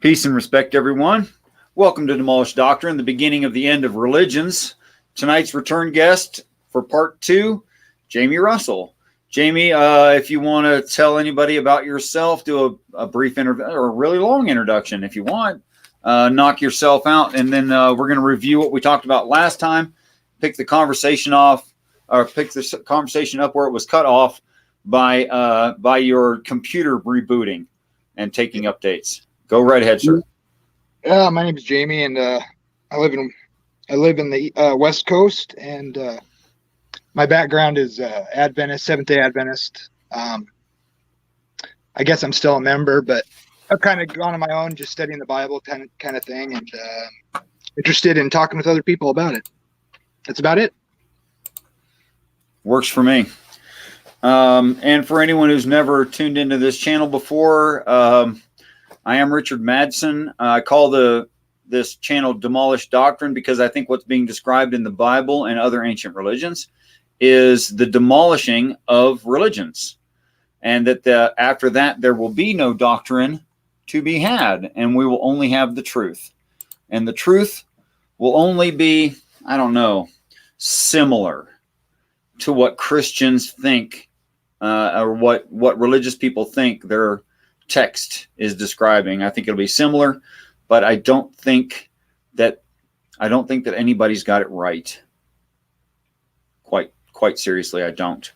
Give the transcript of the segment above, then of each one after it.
Peace and respect, everyone. Welcome to Demolished Doctrine, the beginning of the end of religions. Tonight's return guest for part 2, Jamie Russell. Jamie, if you want to tell anybody about yourself, do a brief or a really long introduction if you want. Knock yourself out, and then we're going to review what we talked about last time, pick the conversation off, or pick the conversation up where it was cut off by your computer rebooting and taking updates. Go right ahead, sir. My name is Jamie, and I live in the West Coast, and my background is Adventist, Seventh-day Adventist. I guess I'm still a member, but I've kind of gone on my own, just studying the Bible, kind of thing, and interested in talking with other people about it. That's about it. Works for me. And for anyone who's never tuned into this channel before, I am Richard Madsen. I call this channel Demolished Doctrine because I think what's being described in the Bible and other ancient religions is the demolishing of religions. And that after that, there will be no doctrine to be had, and we will only have the truth. And the truth will only be, I don't know, similar to what Christians think, or what religious people think their text is describing. I think it'll be similar, but I don't think that anybody's got it right. Quite seriously, I don't.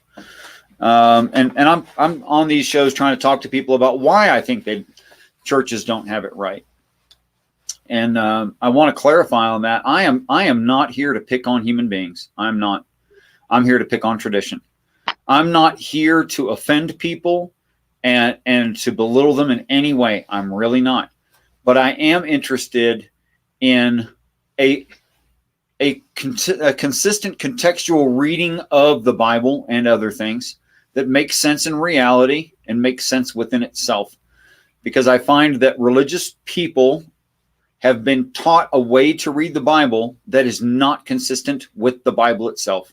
And I'm on these shows trying to talk to people about why I think churches don't have it right. And I want to clarify on that. I am not here to pick on human beings. I'm not. I'm here to pick on tradition. I'm not here to offend people and to belittle them in any way. I'm really not. But I am interested in a consistent contextual reading of the Bible and other things that makes sense in reality and makes sense within itself. Because I find that religious people have been taught a way to read the Bible that is not consistent with the Bible itself,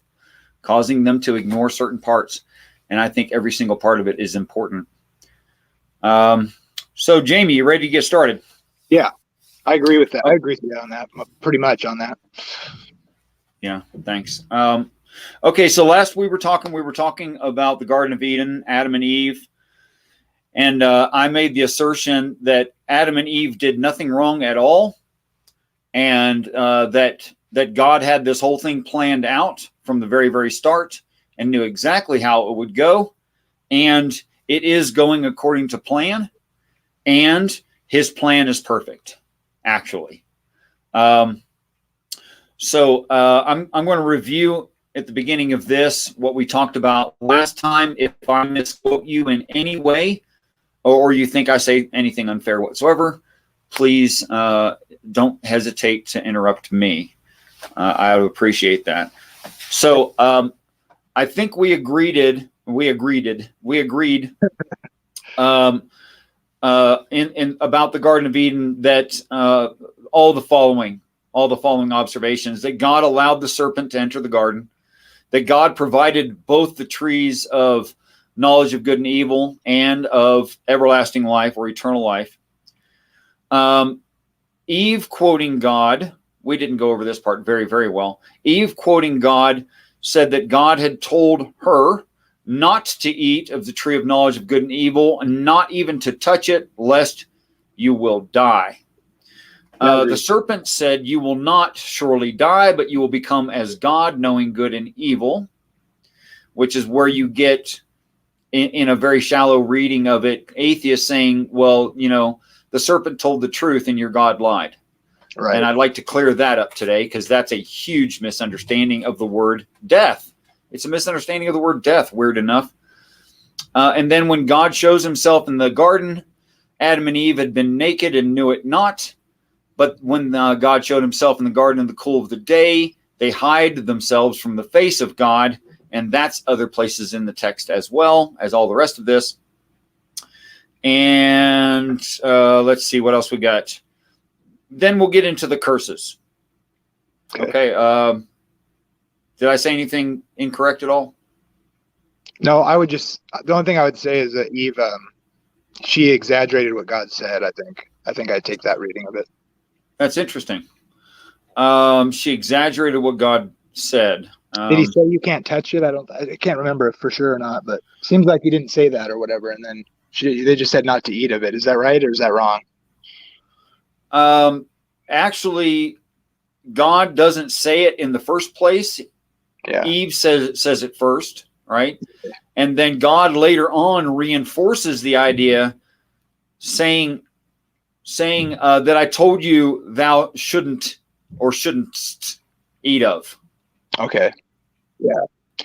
causing them to ignore certain parts. And I think every single part of it is important. So Jamie, you ready to get started? Yeah, I agree with that. I agree with you on that, pretty much on that. Yeah, thanks. Okay, so last we were talking about the Garden of Eden, Adam and Eve. And I made the assertion that Adam and Eve did nothing wrong at all. And that God had this whole thing planned out from the very, very start and knew exactly how it would go. And it is going according to plan, and his plan is perfect, actually. So I'm going to review at the beginning of this what we talked about last time. If I misquote you in any way, or you think I say anything unfair whatsoever, please don't hesitate to interrupt me. I would appreciate that. So I think we agreed in about the Garden of Eden that all the following observations: that God allowed the serpent to enter the garden, that God provided both the trees of knowledge of good and evil and of everlasting life or eternal life. Eve quoting God, we didn't go over this part very, very well. Eve quoting God said that God had told her not to eat of the tree of knowledge of good and evil, and not even to touch it, lest you will die. The serpent said, you will not surely die, but you will become as God, knowing good and evil, which is where you get, in a very shallow reading of it, atheists saying, well, the serpent told the truth and your God lied. Right. And I'd like to clear that up today, because that's a huge misunderstanding of the word death. It's a misunderstanding of the word death, weird enough. And then when God shows himself in the garden, Adam and Eve had been naked and knew it not. But when God showed himself in the garden in the cool of the day, they hide themselves from the face of God. And that's other places in the text as well as all the rest of this. And let's see what else we got. Then we'll get into the curses. Okay. Did I say anything incorrect at all? No, the only thing I would say is that Eve she exaggerated what God said. I think I take that reading of it. That's interesting. She exaggerated what God said. Did he say you can't touch it? I can't remember for sure or not, but seems like he didn't say that or whatever. And then they just said not to eat of it. Is that right or is that wrong? Actually, God doesn't say it in the first place. Yeah. Eve says it first, right? And then God later on reinforces the idea, saying that I told you thou shouldn't eat of. Okay. Yeah.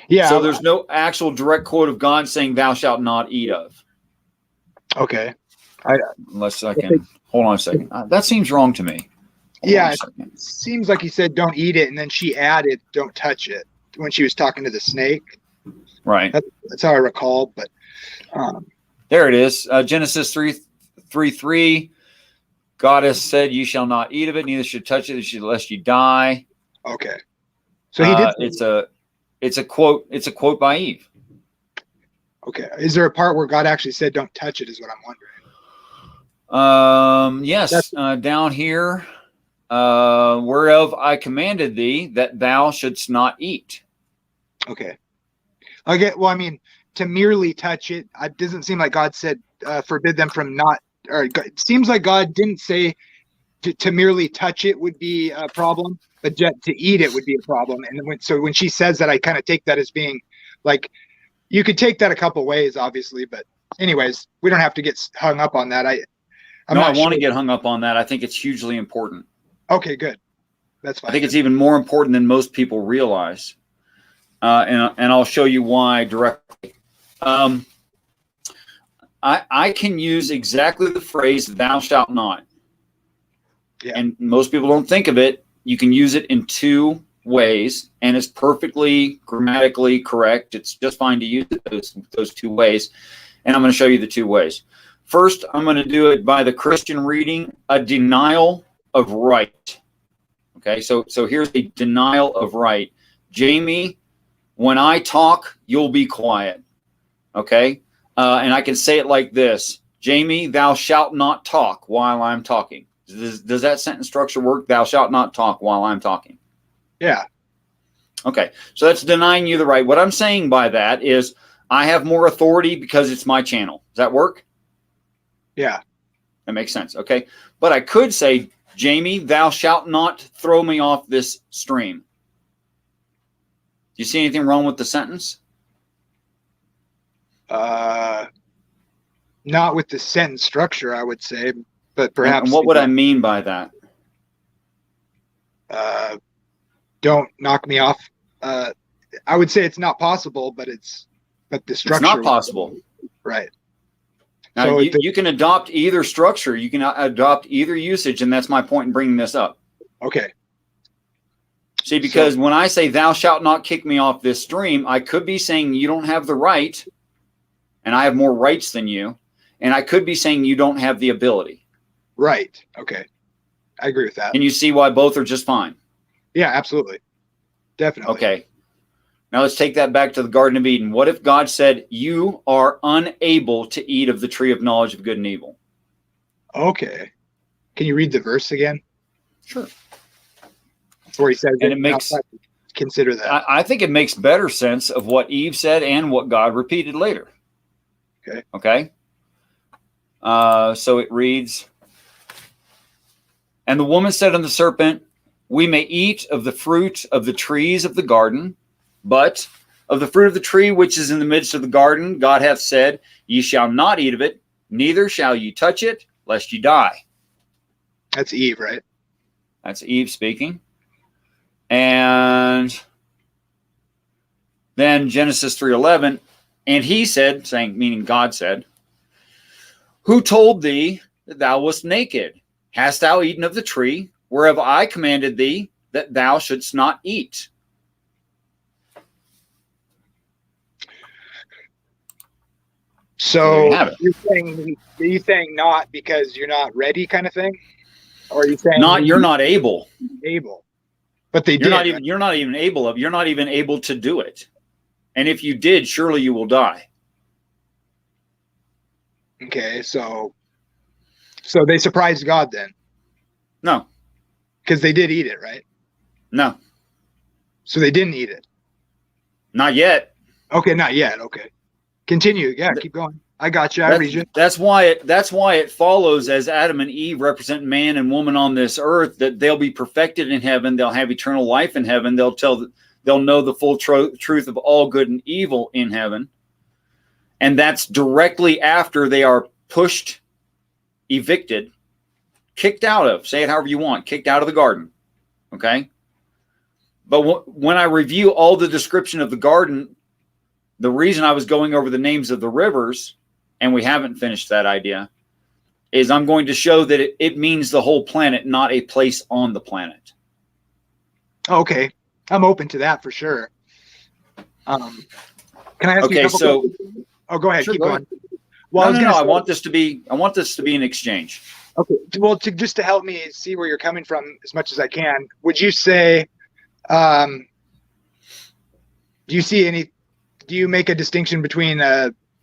Yeah. So there's no actual direct quote of God saying thou shalt not eat of. Okay. Unless I can hold on a second. That seems wrong to me. It seems like he said don't eat it, and then she added don't touch it when she was talking to the snake. Right. That's how I recall. But there it is. Genesis 3:3. God has said, "You shall not eat of it; neither should touch it, lest you die." Okay. So he did. It's a quote. It's a quote by Eve. Okay. Is there a part where God actually said, "Don't touch it"? Is what I'm wondering. Yes. Down here, whereof I commanded thee that thou shouldst not eat. Okay. Well, I mean, to merely touch it, it doesn't seem like God said forbid them from not. Or it seems like God didn't say to merely touch it would be a problem, but to eat it would be a problem. And when she says that, I kind of take that as being like, you could take that a couple ways, obviously. But anyways, we don't have to get hung up on that. I want to get hung up on that. I think it's hugely important. Okay, good. That's fine. I think it's even more important than most people realize. And I'll show you why directly. I can use exactly the phrase "thou shalt not," and most people don't think of it. You can use it in two ways, and it's perfectly grammatically correct. It's just fine to use it those two ways, and I'm going to show you the two ways. First, I'm going to do it by the Christian reading, a denial of right. Okay, so here's a denial of right. Jamie, when I talk, you'll be quiet. Okay? And I can say it like this. Jamie, thou shalt not talk while I'm talking. Does that sentence structure work? Thou shalt not talk while I'm talking. Yeah. Okay. So that's denying you the right. What I'm saying by that is I have more authority because it's my channel. Does that work? Yeah. That makes sense. Okay. But I could say, Jamie, thou shalt not throw me off this stream. Do you see anything wrong with the sentence? Not with the sentence structure, I would say, but perhaps. And what would I mean by that? Don't knock me off. I would say it's not possible, but the structure. It's not possible. Right. Now, so you can adopt either structure. You can adopt either usage, and that's my point in bringing this up. Okay. See, because when I say thou shalt not kick me off this stream, I could be saying you don't have the right, and I have more rights than you. And I could be saying you don't have the ability. Right. Okay. I agree with that. And you see why both are just fine. Yeah, absolutely. Definitely. Okay. Now let's take that back to the Garden of Eden. What if God said you are unable to eat of the tree of knowledge of good and evil? Okay. Can you read the verse again? Sure. Where he says, and it makes consider that. I think it makes better sense of what Eve said and what God repeated later. Okay. Okay. So it reads, and the woman said unto the serpent, we may eat of the fruit of the trees of the garden, but of the fruit of the tree which is in the midst of the garden, God hath said, ye shall not eat of it, neither shall ye touch it, lest ye die. That's Eve, right? That's Eve speaking. And then Genesis 3:11, and he said, meaning God said, who told thee that thou wast naked? Hast thou eaten of the tree whereof I commanded thee that thou shouldst not eat? So you're saying not because you're not ready, kind of thing, or are you saying you're not able? But they did. You're not even able to do it. And if you did, surely you will die. Okay, so they surprised God then, No, because they did eat it, right? no, So they didn't eat it. not yet. Okay, not yet. Okay, continue. Yeah, keep going. I got you. I read you. That's why it follows, as Adam and Eve represent man and woman on this earth, that they'll be perfected in heaven. They'll have eternal life in heaven. They'll know the full truth of all good and evil in heaven. And that's directly after they are pushed, evicted, kicked out of, say it however you want, kicked out of the garden. Okay. But when I review all the description of the garden, the reason I was going over the names of the rivers, and we haven't finished that idea, is I'm going to show that it means the whole planet, not a place on the planet. Okay, I'm open to that for sure. Can I ask you a couple questions? Oh, go ahead. Sure, keep go going. ahead. Well, no. I want this to be an exchange. Okay. Well, just to help me see where you're coming from as much as I can, would you say, do you make a distinction between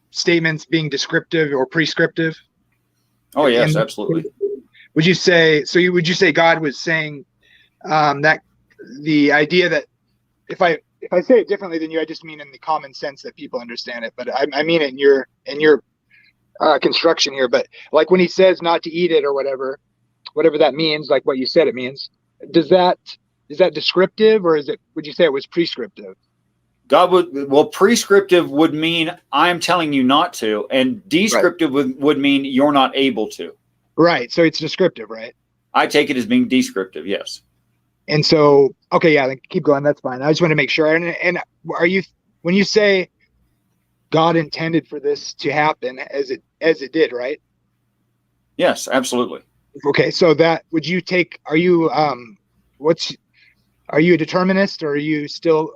statements being descriptive or prescriptive? Oh, yes, absolutely. Would you say God was saying that the idea that if I say it differently than you, I just mean in the common sense that people understand it, but I mean it in your construction here. But like when he says not to eat it or whatever that means, like what you said it means, is that descriptive, or would you say it was prescriptive? Prescriptive would mean I'm telling you not to, and descriptive would mean you're not able to. Right. So it's descriptive, right? I take it as being descriptive, yes. And so, okay, yeah, keep going. That's fine. I just want to make sure. And when you say God intended for this to happen as it did, right? Yes, absolutely. Okay. So are you a determinist, or are you still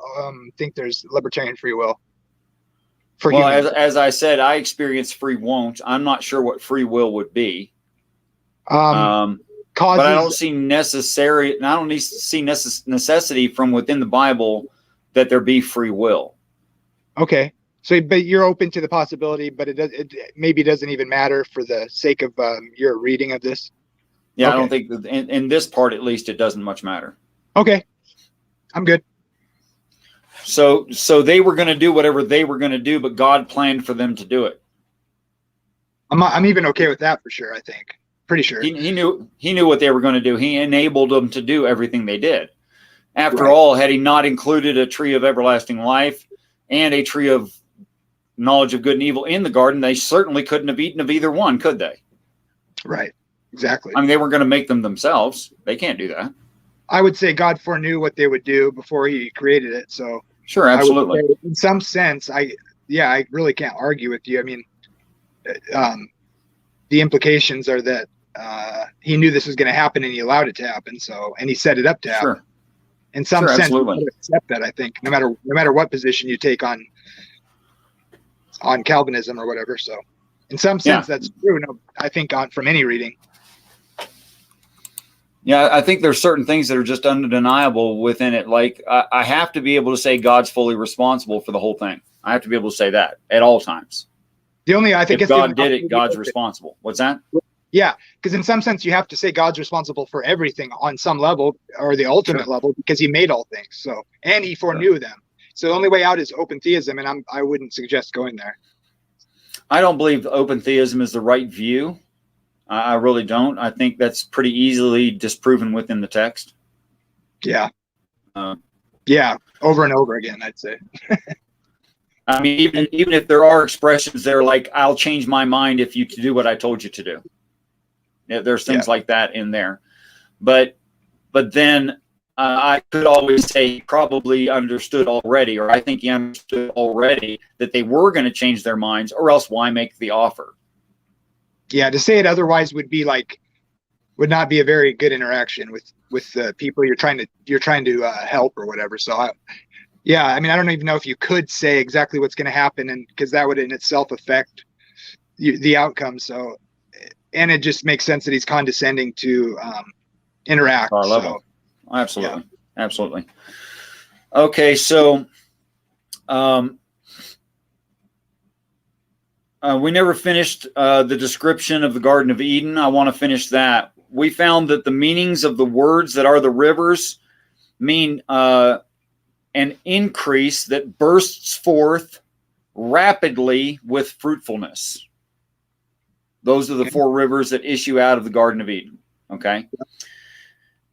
think there's libertarian free will? As I said, I experience free won't. I'm not sure what free will would be. But I don't see necessity from within the Bible that there be free will. Okay. So, but you're open to the possibility, but it maybe doesn't even matter for the sake of your reading of this. Yeah, okay. I don't think that in this part, at least, it doesn't much matter. Okay. I'm good. So they were going to do whatever they were going to do, but God planned for them to do it. I'm even okay with that for sure. I think pretty sure he knew what they were going to do. He enabled them to do everything they did. After all, had he not included a tree of everlasting life and a tree of knowledge of good and evil in the garden, they certainly couldn't have eaten of either one, could they? Right. Exactly. I mean, they weren't going to make them themselves. They can't do that. I would say God foreknew what they would do before he created it. So sure, absolutely. In some sense, I really can't argue with you. I mean, the implications are that he knew this was going to happen and he allowed it to happen. So, and he set it up to happen. Sure. In some sense, absolutely. you accept that. I think no matter what position you take on Calvinism or whatever. So, in some sense, that's true. No, I think from any reading. Yeah, I think there's certain things that are just undeniable within it. Like I have to be able to say God's fully responsible for the whole thing. I have to be able to say that at all times. If God did it, God's responsible. What's that? Yeah, because in some sense you have to say God's responsible for everything on some level, or the ultimate level, because he made all things. So, and he foreknew them. So the only way out is open theism, and I wouldn't suggest going there. I don't believe open theism is the right view. I really don't. I think that's pretty easily disproven within the text. Yeah. Yeah, over and over again, I'd say. I mean, even if there are expressions there like, I'll change my mind if you do what I told you to do. Yeah, there's things like that in there. But then I could always say he probably understood already, or I think he understood already that they were going to change their minds, or else why make the offer? Yeah, to say it otherwise would not be a very good interaction with the people you're trying to help or whatever. So I mean, I don't even know if you could say exactly what's going to happen, and because that would in itself affect the outcome. So, and it just makes sense that he's condescending to interact. I love it. Absolutely, absolutely. Okay, so We never finished the description of the Garden of Eden. I want to finish that. We found that the meanings of the words that are the rivers mean an increase that bursts forth rapidly with fruitfulness. Those are the four rivers that issue out of the Garden of Eden. Okay.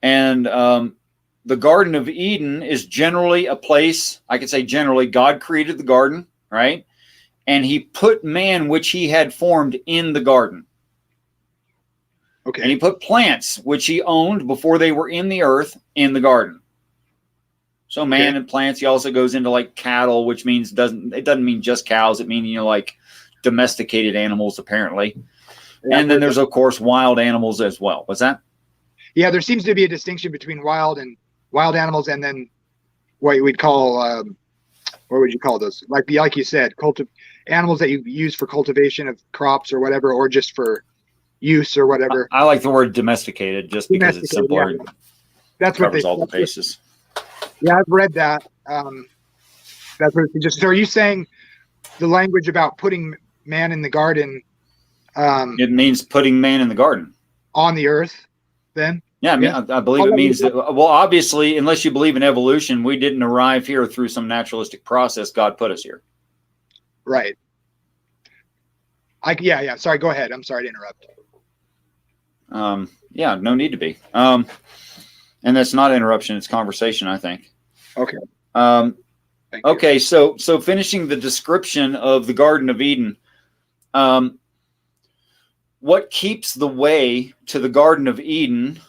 And the Garden of Eden is generally a place, I could say generally, God created the garden, right? And he put man, which he had formed, in the garden. Okay. And he put plants, which he owned before they were in the earth, in the garden. So man and plants, he also goes into like cattle, which means it doesn't mean just cows. It means, like domesticated animals, apparently. Yeah, and then there's, of course, wild animals as well. What's that? Yeah, there seems to be a distinction between wild animals and then what we'd call, what would you call those? Like you said, animals that you use for cultivation of crops or whatever, or just for use or whatever. I like the word domesticated just because it's simpler. Yeah. That's what covers all the bases. Yeah, I've read that. That's what it's just. So are you saying the language about putting man in the garden? It means putting man in the garden on the earth. Then. Yeah, I mean, I believe it means that. Well, obviously, unless you believe in evolution, we didn't arrive here through some naturalistic process. God put us here. Right. Yeah. Sorry, go ahead. I'm sorry to interrupt. Yeah, no need to be. And that's not interruption; it's conversation, I think. Okay. Okay. So finishing the description of the Garden of Eden. What keeps the way to the Garden of Eden?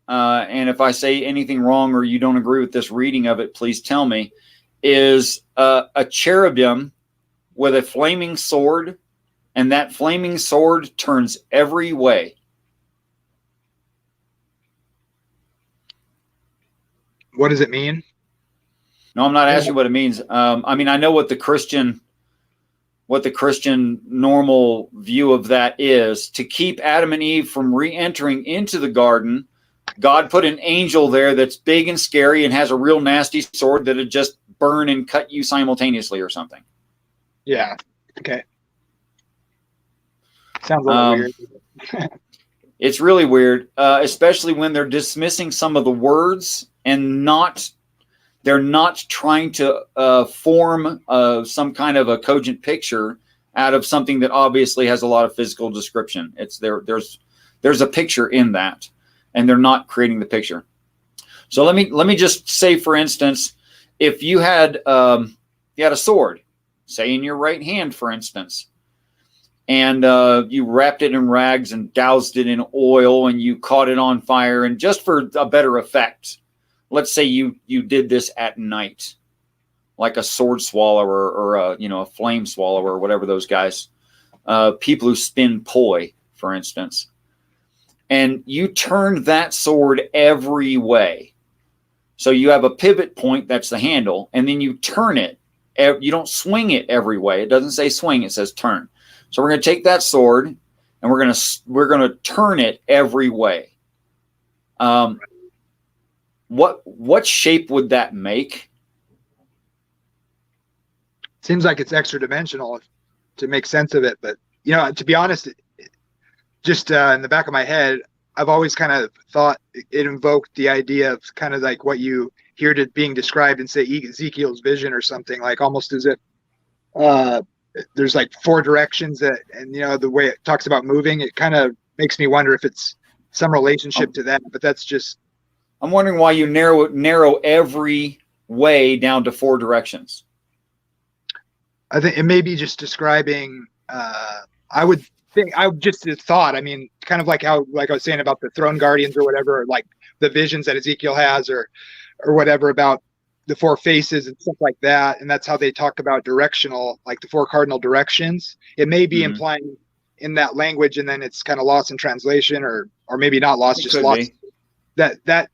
And if I say anything wrong or you don't agree with this reading of it, please tell me. Is a cherubim with a flaming sword, and that flaming sword turns every way. What does it mean? No, I'm not asking what it means. I mean, I know what the Christian normal view of that is. To keep Adam and Eve from re-entering into the garden, God put an angel there that's big and scary and has a real nasty sword that'd just burn and cut you simultaneously or something. Yeah. Okay. Sounds a little weird. It's really weird, especially when they're dismissing some of the words and they're not trying to form some kind of a cogent picture out of something that obviously has a lot of physical description. It's there's a picture in that, and they're not creating the picture. So let me just say, for instance, if you had a sword, say in your right hand, for instance, and you wrapped it in rags and doused it in oil and you caught it on fire, and just for a better effect, let's say you did this at night, like a sword swallower or a flame swallower or whatever those guys, people who spin poi, for instance, and you turned that sword every way. So you have a pivot point, that's the handle, and then you turn it. You don't swing it every way. It doesn't say swing, it says turn. So we're going to take that sword and we're going to turn it every way. What shape would that make? Seems like it's extra dimensional to make sense of it, but to be honest, just in the back of my head, I've always kind of thought it invoked the idea of kind of like what you hear it being described in, say, Ezekiel's vision or something, like almost as if there's like four directions and the way it talks about moving, it kind of makes me wonder if it's some relationship to that, but that's just. I'm wondering why you narrow every way down to four directions. I think it may be just describing, I just thought, I mean, kind of like how, like I was saying about the throne guardians or whatever, or like the visions that Ezekiel has or whatever about the four faces and stuff like that. And that's how they talk about directional, like the four cardinal directions. It may be implying in that language, and then it's kind of lost in translation or maybe not lost, just lost. That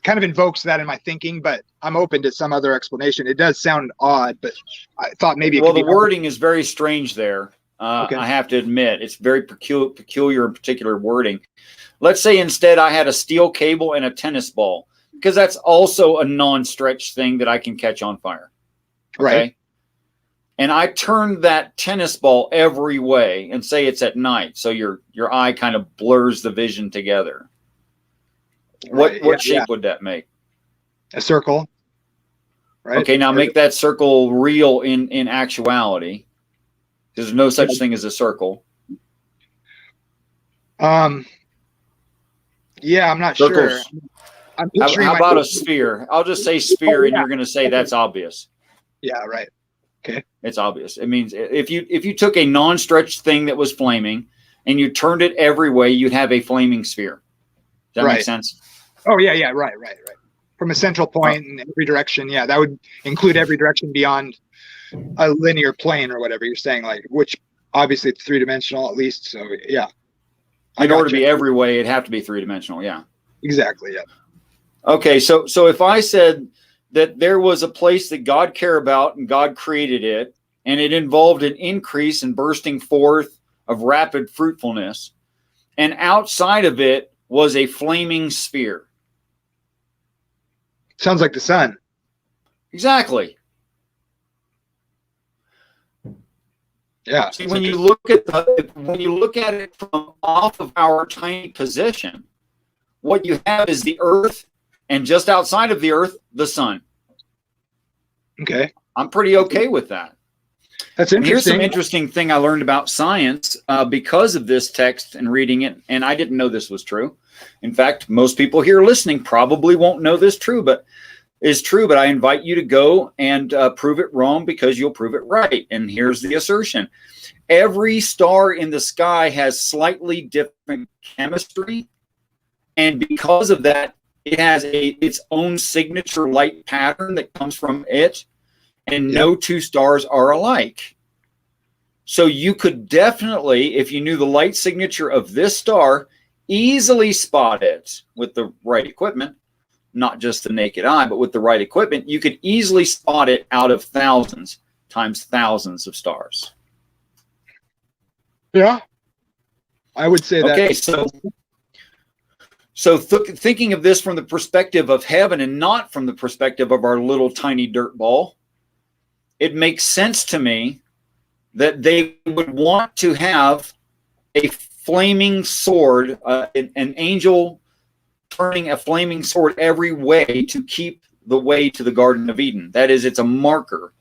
kind of invokes that in my thinking, but I'm open to some other explanation. It does sound odd, but I thought maybe the wording is very strange there. Okay. I have to admit, it's very peculiar and particular wording. Let's say instead I had a steel cable and a tennis ball, because that's also a non-stretch thing that I can catch on fire. Okay? Right. and I turn that tennis ball every way, and say it's at night, so your eye kind of blurs the vision together. Right. What shape would that make? A circle. Right. Okay, now make that circle real in actuality. There's no such thing as a circle. Yeah, I'm not Circles. sure. I'm How about a sphere? I'll just say sphere, and you're going to say that's obvious. Yeah, right. Okay. It's obvious. It means if you took a non-stretched thing that was flaming and you turned it every way, you'd have a flaming sphere. Does that make sense? Oh, yeah, right. From a central point in every direction, yeah, that would include every direction beyond a linear plane or whatever you're saying, like, which obviously it's three-dimensional at least, so yeah. In order to be every way, it'd have to be three-dimensional, yeah. Exactly, yeah. Okay, so if I said that there was a place that God cared about and God created it, and it involved an increase and bursting forth of rapid fruitfulness, and outside of it was a flaming sphere. Sounds like the sun. Exactly. Yeah. See, when you look at it from off of our tiny position, what you have is the earth, and just outside of the earth, the sun. Okay. I'm pretty okay with that. That's interesting. And here's some interesting thing I learned about science because of this text and reading it, and I didn't know this was true. In fact, most people here listening probably won't know this is true, but I invite you to go and prove it wrong, because you'll prove it right. And here's the assertion. Every star in the sky has slightly different chemistry, and because of that, it has its own signature light pattern that comes from it, and no two stars are alike. So you could definitely, if you knew the light signature of this star, easily spot it with the right equipment. Not just the naked eye, but with the right equipment, you could easily spot it out of thousands times thousands of stars. Yeah, I would say that. Okay, so thinking of this from the perspective of heaven and not from the perspective of our little tiny dirt ball, it makes sense to me that they would want to have a flaming sword, an angel turning a flaming sword every way to keep the way to the Garden of Eden. That is, it's a marker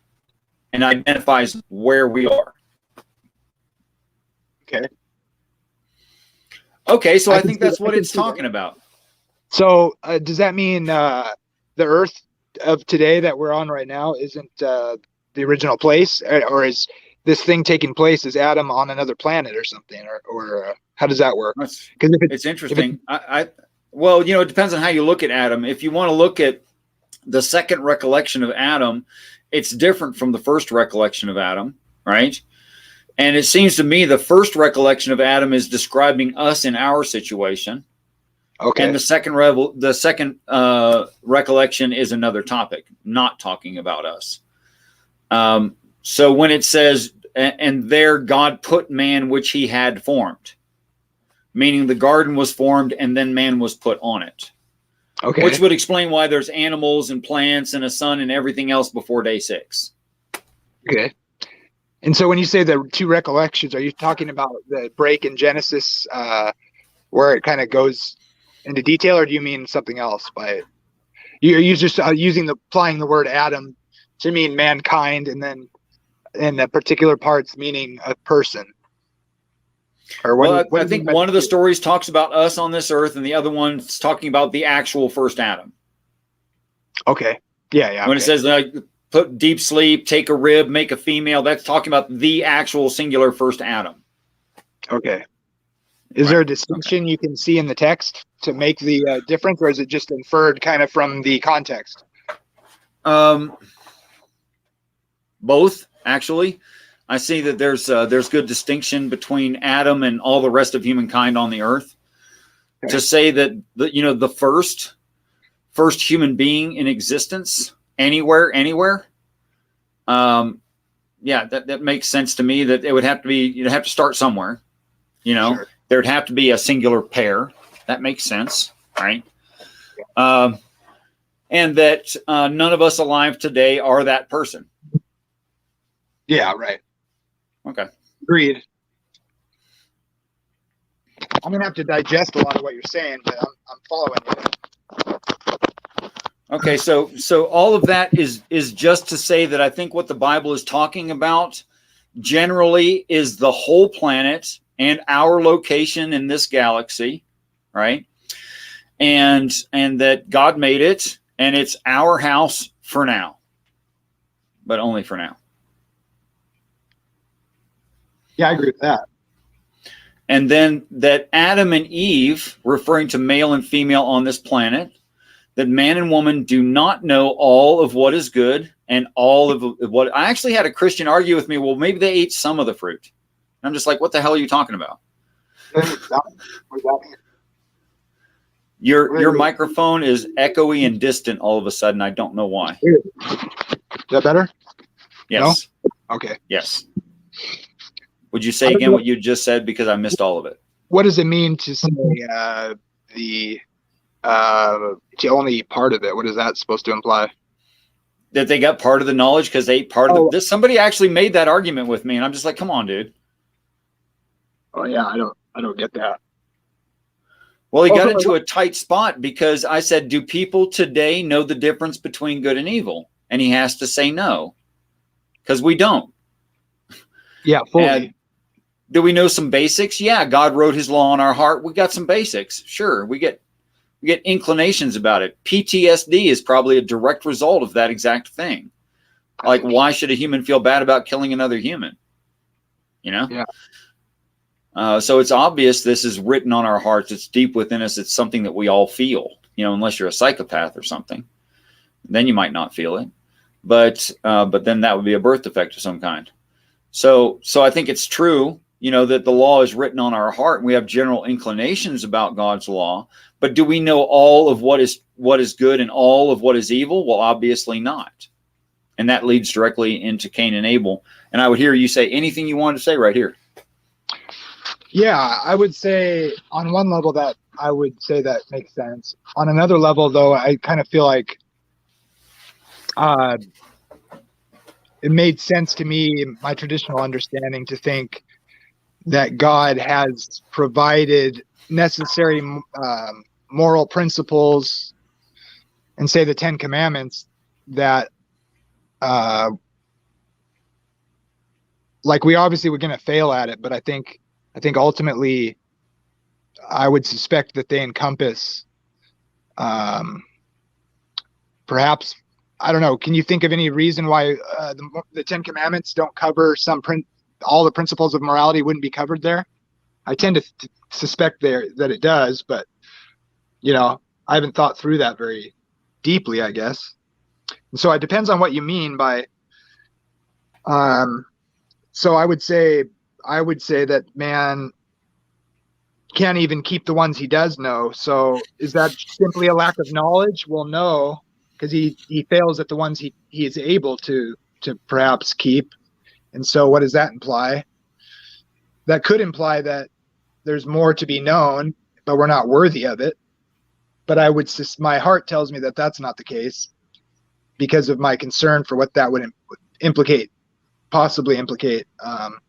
and identifies where we are. Okay, so I think that's what it's talking about. So does that mean the Earth of today that we're on right now isn't the original place, or is this thing taking place? Is Adam on another planet or something, or how does that work? Because it's interesting. Well, it depends on how you look at Adam. If you want to look at the second recollection of Adam, it's different from the first recollection of Adam, right? And it seems to me the first recollection of Adam is describing us in our situation. Okay. And the second recollection is another topic, not talking about us. So when it says, and there God put man which he had formed, meaning the garden was formed and then man was put on it. Okay. Which would explain why there's animals and plants and a sun and everything else before day 6. Okay. And so when you say the two recollections, are you talking about the break in Genesis where it kind of goes into detail, or do you mean something else by it? You're just applying the word Adam to mean mankind, and then in the particular parts meaning a person. Or I think one of the stories talks about us on this earth, and the other one's talking about the actual first Adam. Okay. Yeah. When it says put deep sleep, take a rib, make a female, that's talking about the actual singular first Adam. Okay. Is there a distinction you can see in the text to make the difference, or is it just inferred kind of from the context? Both, actually. I see that there's good distinction between Adam and all the rest of humankind on the earth. Okay. To say that the first human being in existence anywhere, that makes sense to me. That it would have to be, you'd have to start somewhere. Sure. There'd have to be a singular pair. That makes sense, right? And that none of us alive today are that person. Yeah, right. Okay. Agreed. I'm gonna have to digest a lot of what you're saying, but I'm following you. Okay, so all of that is just to say that I think what the Bible is talking about generally is the whole planet and our location in this galaxy, right? And that God made it, and it's our house for now, but only for now. Yeah, I agree with that. And then that Adam and Eve, referring to male and female on this planet, that man and woman do not know all of what is good and all of what. I actually had a Christian argue with me, well, maybe they ate some of the fruit. And I'm just like, what the hell are you talking about? Your microphone is echoey and distant all of a sudden. I don't know why. Is that better? Yes. No? Okay. Yes. Would you say again what you just said, because I missed all of it? What does it mean to say the only part of it? What is that supposed to imply? That they got part of the knowledge because they ate part of this. Somebody actually made that argument with me, and I'm just like, come on, dude. Oh yeah, I don't get that. Well, he got into a tight spot because I said, do people today know the difference between good and evil? And he has to say no, because we don't. Yeah, fully. And do we know some basics? Yeah, God wrote his law on our heart. We got some basics. Sure, we get inclinations about it. PTSD is probably a direct result of that exact thing. Like, why should a human feel bad about killing another human? You know? Yeah. So it's obvious this is written on our hearts. It's deep within us. It's something that we all feel, you know, unless you're a psychopath or something. Then you might not feel it. But then that would be a birth defect of some kind. So I think it's true, you know, that the law is written on our heart and we have general inclinations about God's law. But do we know all of what is good and all of what is evil? Well, obviously not. And that leads directly into Cain and Abel. And I would hear you say anything you wanted to say right here. Yeah, I would say on one level that I would say that makes sense. On another level, though, I kind of feel like it made sense to me, my traditional understanding, to think that God has provided necessary moral principles, and say the Ten Commandments, that like we obviously were going to fail at it, but I think ultimately I would suspect that they encompass perhaps, I don't know, can you think of any reason why the Ten Commandments don't cover all the principles of morality wouldn't be covered there? I tend to suspect that it does, but you know, I haven't thought through that very deeply, I guess. And so it depends on what you mean by so I would say that man can't even keep the ones he does know. So is that simply a lack of knowledge? Well, no, because he fails at the ones he is able to perhaps keep. And so what does that imply? That could imply that there's more to be known, but we're not worthy of it. But my heart tells me that that's not the case, because of my concern for what that would possibly implicate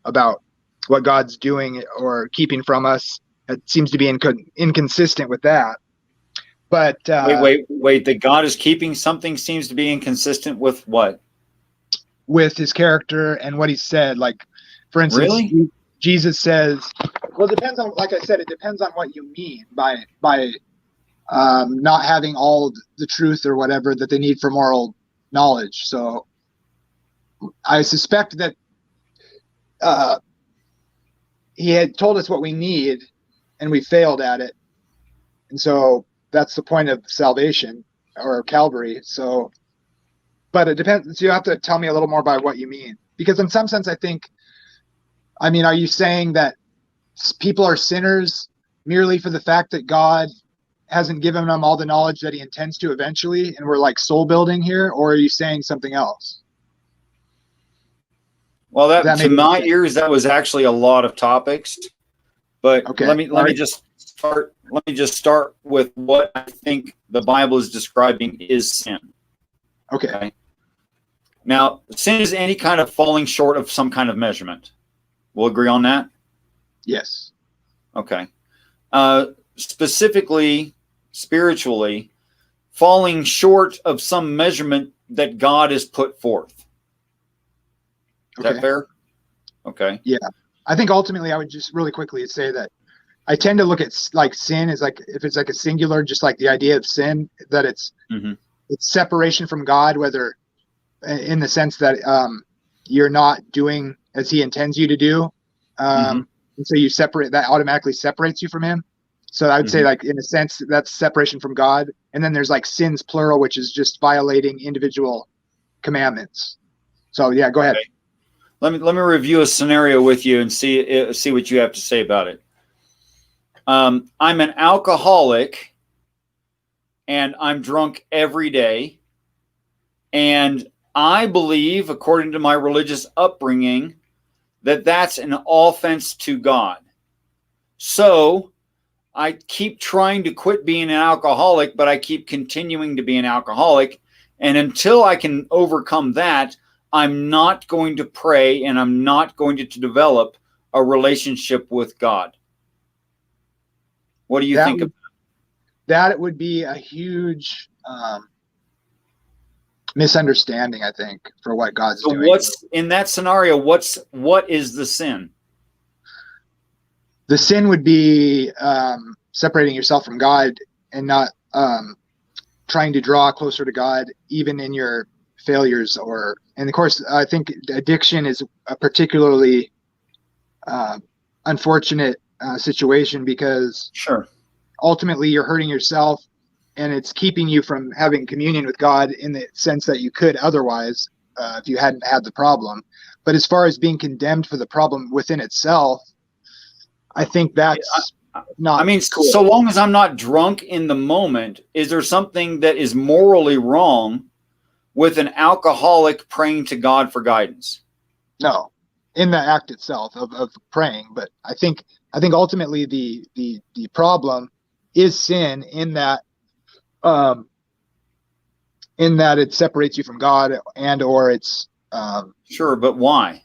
about what God's doing or keeping from us. It seems to be inconsistent with that. But wait, that God is keeping something seems to be inconsistent with what? With his character and what he said. Like, for instance, really? Jesus says, well, it depends on, like I said, it depends on what you mean by not having all the truth or whatever that they need for moral knowledge. So I suspect that he had told us what we need and we failed at it. And so that's the point of salvation or Calvary. So, but it depends. So you have to tell me a little more by what you mean, because in some sense, are you saying that people are sinners merely for the fact that God hasn't given them all the knowledge that he intends to eventually, and we're like soul building here? Or are you saying something else? Well, that to my ears, that was actually a lot of topics. But okay, let me just start with what I think the Bible is describing is sin. Okay. Now, sin is any kind of falling short of some kind of measurement. We'll agree on that? Yes. Okay. Specifically, spiritually, falling short of some measurement that God has put forth. Is that fair? Okay. Yeah. I think ultimately I would just really quickly say that I tend to look at like sin as like, if it's like a singular, just like the idea of sin, that it's separation from God, whether in the sense that you're not doing as he intends you to do. And so you separate, that automatically separates you from him. So I would say, like, in a sense, that's separation from God. And then there's like sins plural, which is just violating individual commandments. So yeah, go ahead. Okay. Let me review a scenario with you and see what you have to say about it. I'm an alcoholic and I'm drunk every day. And I believe, according to my religious upbringing, that that's an offense to God. So I keep trying to quit being an alcoholic, but I keep continuing to be an alcoholic. And until I can overcome that, I'm not going to pray and I'm not going to develop a relationship with God. What do you think of that? It would be a huge misunderstanding, I think, for what God's doing. What's in that scenario? What is the sin? The sin would be separating yourself from God and not trying to draw closer to God, even in your failures. And of course, I think addiction is a particularly unfortunate situation, because ultimately you're hurting yourself and it's keeping you from having communion with God in the sense that you could otherwise if you hadn't had the problem. But as far as being condemned for the problem within itself, I think that's not. I mean, cool. So long as I'm not drunk in the moment, is there something that is morally wrong with an alcoholic praying to God for guidance? No, in the act itself of praying. But I think ultimately the problem is sin, in that it separates you from God, and or it's sure, but why?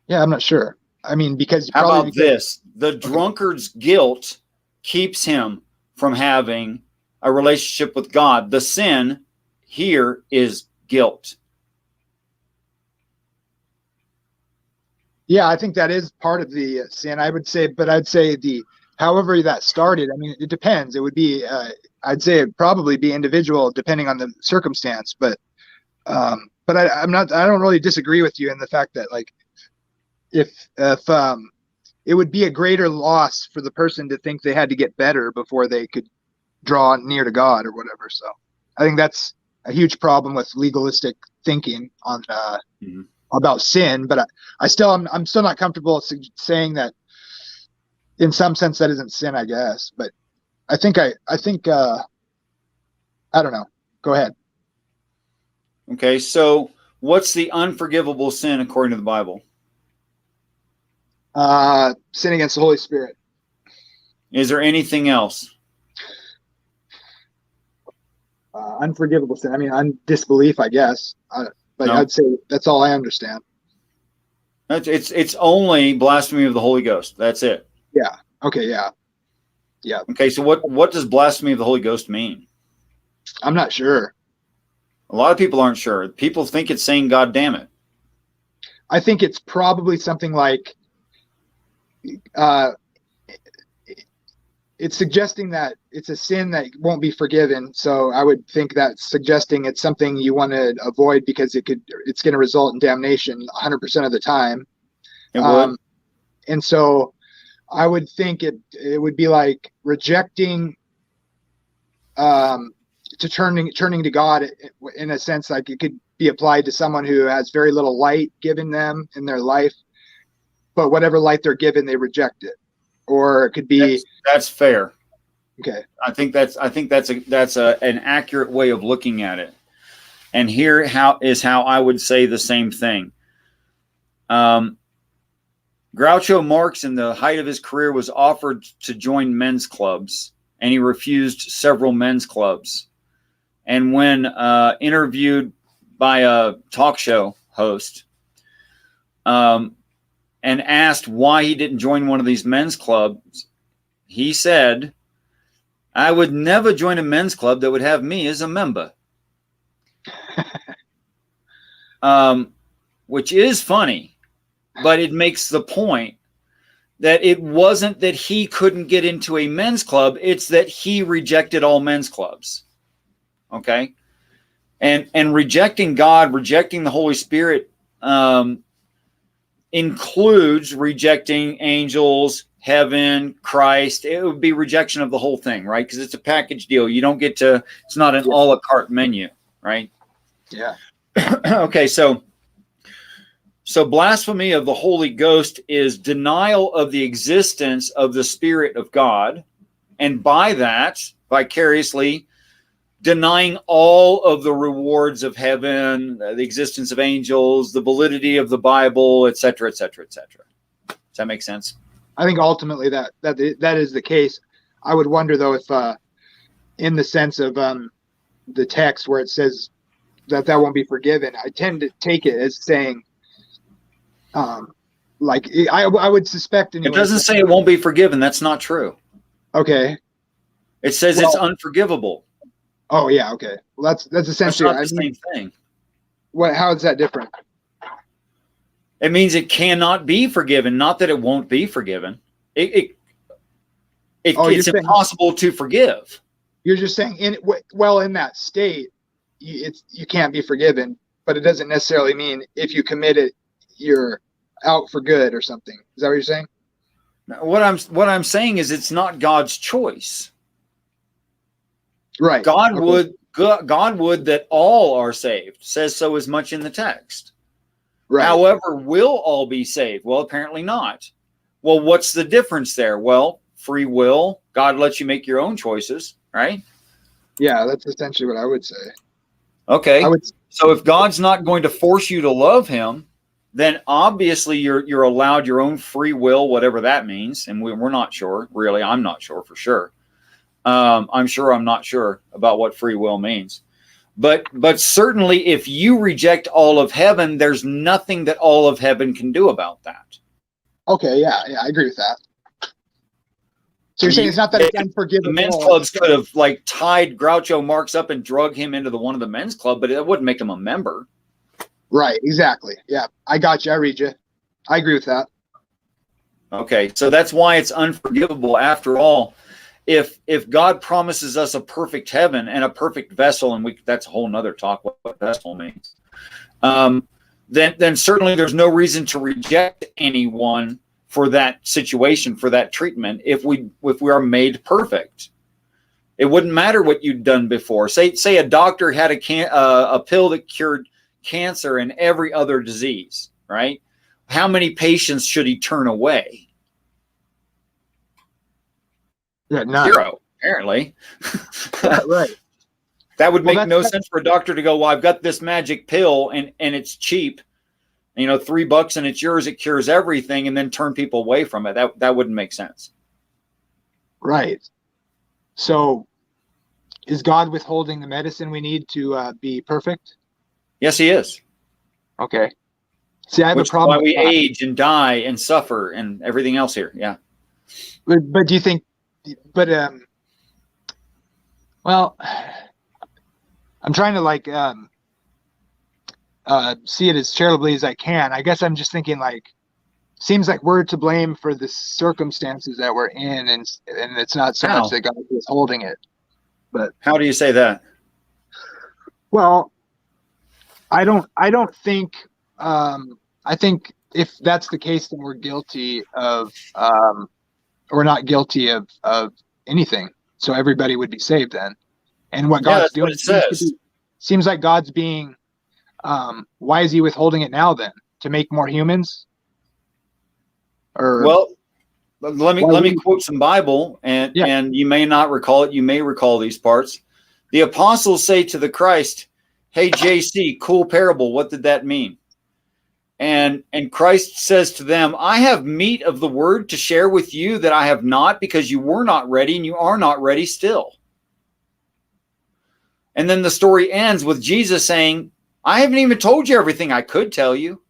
Yeah, I'm not sure. I mean, because how about this? The drunkard's guilt keeps him from having a relationship with God. The sin here is guilt. Yeah, I think that is part of the sin, I would say. But I'd say however that started, I mean, it depends. It would be, I'd say it'd probably be individual depending on the circumstance. But I don't really disagree with you in the fact that, like, if it would be a greater loss for the person to think they had to get better before they could draw near to God or whatever. So I think that's a huge problem with legalistic thinking on about sin. But I'm still not comfortable saying that in some sense that isn't sin, I guess. But I think I don't know. Go ahead. Okay, so what's the unforgivable sin according to the Bible? Sin against the Holy Spirit. Is there anything else? Unforgivable sin. I mean, disbelief, I guess. But no. I'd say that's all I understand. It's only blasphemy of the Holy Ghost. That's it. Yeah. Okay. Yeah. Yeah. Okay. So what does blasphemy of the Holy Ghost mean? I'm not sure. A lot of people aren't sure. People think it's saying "God damn it." I think it's probably something like it's suggesting that it's a sin that won't be forgiven. So I would think that's suggesting it's something you want to avoid because it's going to result in damnation 100% of the time. It would. And so I would think it would be like rejecting to turning to God in a sense. Like it could be applied to someone who has very little light given them in their life, but whatever light they're given, they reject it. Or it could be that's fair. Okay. I think that's an accurate way of looking at it. And here how I would say the same thing. Groucho Marx, in the height of his career, was offered to join men's clubs, and he refused several men's clubs. And when interviewed by a talk show host, and asked why he didn't join one of these men's clubs, he said, "I would never join a men's club that would have me as a member." Which is funny, but it makes the point that it wasn't that he couldn't get into a men's club, it's that he rejected all men's clubs. Okay? And rejecting God, rejecting the Holy Spirit, includes rejecting angels, heaven, Christ. It would be rejection of the whole thing, right? Because it's a package deal. You don't get to, it's not an a la carte menu, right? Yeah. Okay, so blasphemy of the Holy Ghost is denial of the existence of the Spirit of God, and by that, vicariously, denying all of the rewards of heaven, the existence of angels, the validity of the Bible, etc., etc., etc. Does that make sense? I think ultimately that is the case. I would wonder though if, in the sense of the text where it says that won't be forgiven, I tend to take it as saying, like I would suspect. Anyway, it doesn't say it won't be forgiven. That's not true. Okay. It says it's unforgivable. Oh yeah, okay. Well, that's essentially not the same thing. What? How is that different? It means it cannot be forgiven, not that it won't be forgiven. It's impossible to forgive. You're just saying in that state, you can't be forgiven, but it doesn't necessarily mean if you commit it, you're out for good or something. Is that what you're saying? What I'm saying is it's not God's choice. Right. God would that all are saved. Says so as much in the text. Right. However, will all be saved? Well, apparently not. Well, what's the difference there? Well, free will. God lets you make your own choices, right? Yeah, that's essentially what I would say. Okay. So if God's not going to force you to love him, then obviously you're allowed your own free will, whatever that means. And we're not sure. Really, I'm not sure for sure. I'm not sure about what free will means. But certainly if you reject all of heaven, there's nothing that all of heaven can do about that. Okay, yeah, I agree with that. So you're saying it's not that it's unforgivable. The men's clubs could have tied Groucho Marx up and drug him into one of the men's club, but it wouldn't make him a member. Right, exactly. Yeah, I got you. I read you. I agree with that. Okay, so that's why it's unforgivable. After all, if God promises us a perfect heaven and a perfect vessel, and that's a whole nother talk what vessel means, then certainly there's no reason to reject anyone for that situation, for that treatment, if we are made perfect. It wouldn't matter what you'd done before. Say a doctor had a pill that cured cancer and every other disease, right? How many patients should he turn away? Yeah, none. 0, apparently. Right. That would make no sense for a doctor to go, well, I've got this magic pill and it's cheap, $3 and it's yours, it cures everything, and then turn people away from it. That wouldn't make sense. Right. So is God withholding the medicine we need to be perfect? Yes, he is. Okay. See, I have a problem. Why we age and die and suffer and everything else here. Yeah. But do you think, well, I'm trying to see it as charitably as I can. I guess I'm just thinking seems like we're to blame for the circumstances that we're in, and it's not so much that God is holding it. But how do you say that? Well, I don't think. I think if that's the case, then we're guilty of. We're not guilty of anything. So everybody would be saved then. And what God's doing seems like God's being. Why is he withholding it now then? To make more humans? Well, let me quote some Bible, and you may not recall it. You may recall these parts. The apostles say to the Christ, "Hey, JC, cool parable. What did that mean?" And Christ says to them, "I have meat of the word to share with you that I have not, because you were not ready, and you are not ready still." And then the story ends with Jesus saying, I haven't even told you everything I could tell you.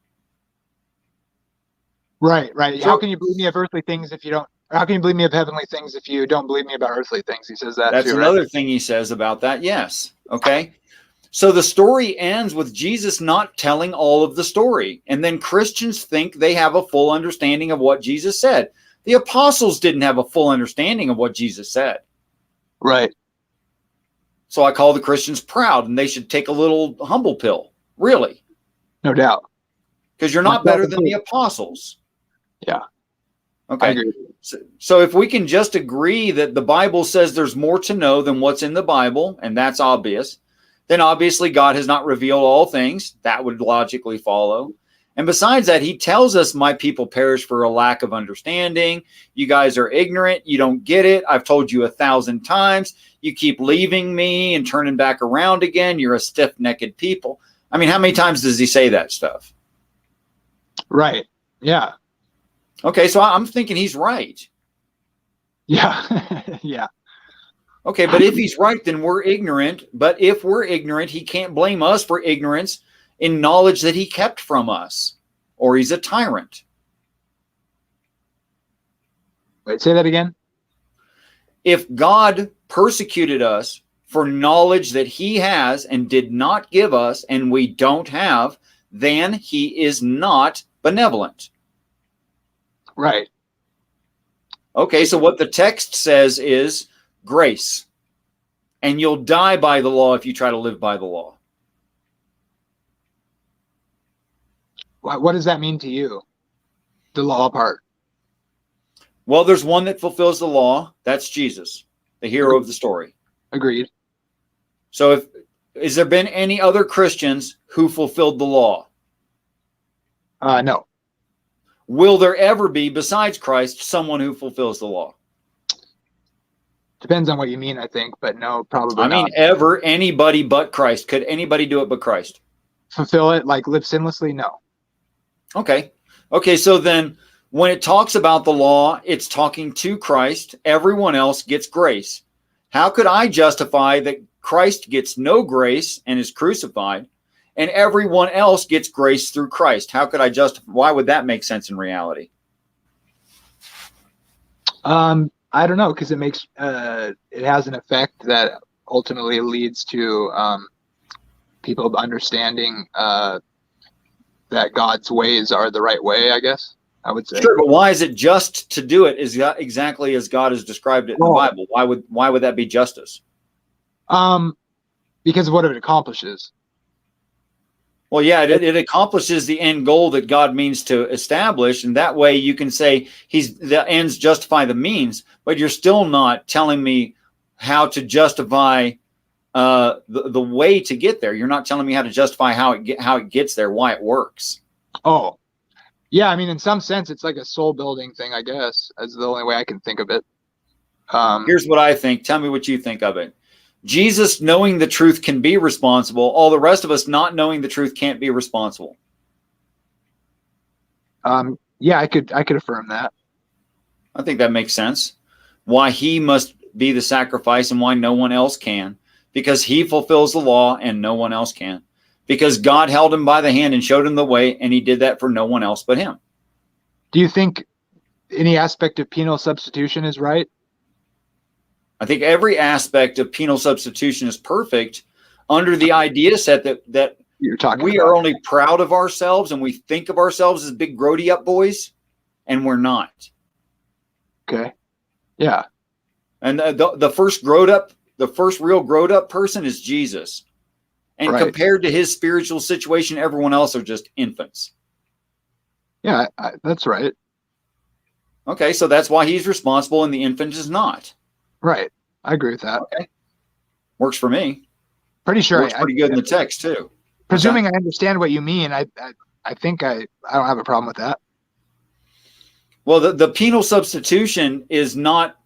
Right. So, How can you believe me of earthly things if you don't? How can you believe me of heavenly things if you don't believe me about earthly things? He says that that's too, right? another thing he says about that. Yes. Okay. So the story ends with Jesus not telling all of the story. And then Christians think they have a full understanding of what Jesus said. The apostles didn't have a full understanding of what Jesus said. Right. So I call the Christians proud, and they should take a little humble pill. Really. No doubt. Because you're not better than the apostles. Yeah. Okay. I agree. So if we can just agree that the Bible says there's more to know than what's in the Bible, and that's obvious, then obviously God has not revealed all things. That would logically follow. And besides that, he tells us, my people perish for a lack of understanding. You guys are ignorant. You don't get it. I've told you 1,000 times. You keep leaving me and turning back around again. You're a stiff-necked people. I mean, how many times does he say that stuff? Right. Yeah. Okay, so I'm thinking he's right. Yeah. Yeah. Okay, but if he's right, then we're ignorant. But if we're ignorant, he can't blame us for ignorance in knowledge that he kept from us, or he's a tyrant. Wait, say that again. If God persecuted us for knowledge that he has and did not give us, and we don't have, then he is not benevolent. Right. Okay, so what the text says is grace. And you'll die by the law if you try to live by the law. What does that mean to you? The law part. Well, there's one that fulfills the law. That's Jesus, the hero of the story. Agreed. So has there been any other Christians who fulfilled the law? No. Will there ever be, besides Christ, someone who fulfills the law? Depends on what you mean, I think, but no, probably I not. mean, ever, anybody but Christ. Could anybody do it but Christ? Fulfill it, like live sinlessly? No. Okay. Okay, so then when it talks about the law, it's talking to Christ. Everyone else gets grace. How could I justify that Christ gets no grace and is crucified, and everyone else gets grace through Christ? How could I justify? Why would that make sense in reality? I don't know, because it makes it has an effect that ultimately leads to people understanding that God's ways are the right way, I guess I would say. Sure, but why is it just to do it is exactly as God has described it in the Bible? Why would that be justice? Because of what it accomplishes. Well, yeah, it accomplishes the end goal that God means to establish, and that way you can say the ends justify the means, but you're still not telling me how to justify the way to get there. You're not telling me how to justify how it gets there, why it works. Oh, yeah. I mean, in some sense, it's like a soul building thing, I guess. That's the only way I can think of it. Here's what I think. Tell me what you think of it. Jesus knowing the truth can be responsible. All the rest of us not knowing the truth can't be responsible. Yeah, I could affirm that. I think that makes sense. Why he must be the sacrifice and why no one else can. Because he fulfills the law and no one else can. Because God held him by the hand and showed him the way, and he did that for no one else but him. Do you think any aspect of penal substitution is right? I think every aspect of penal substitution is perfect under the idea set that You're talking we about. are only proud of ourselves and we think of ourselves as big grody up boys, and we're not. Okay. Yeah. And the first real growed up person is Jesus. And Right. compared to his spiritual situation, everyone else are just infants. Yeah, that's right. Okay, so that's why he's responsible and the infant is not. Right. I agree with that. Okay. Works for me. Pretty sure. Works pretty good in the text too. Presuming I understand what you mean, I think I don't have a problem with that. Well, the penal substitution it's not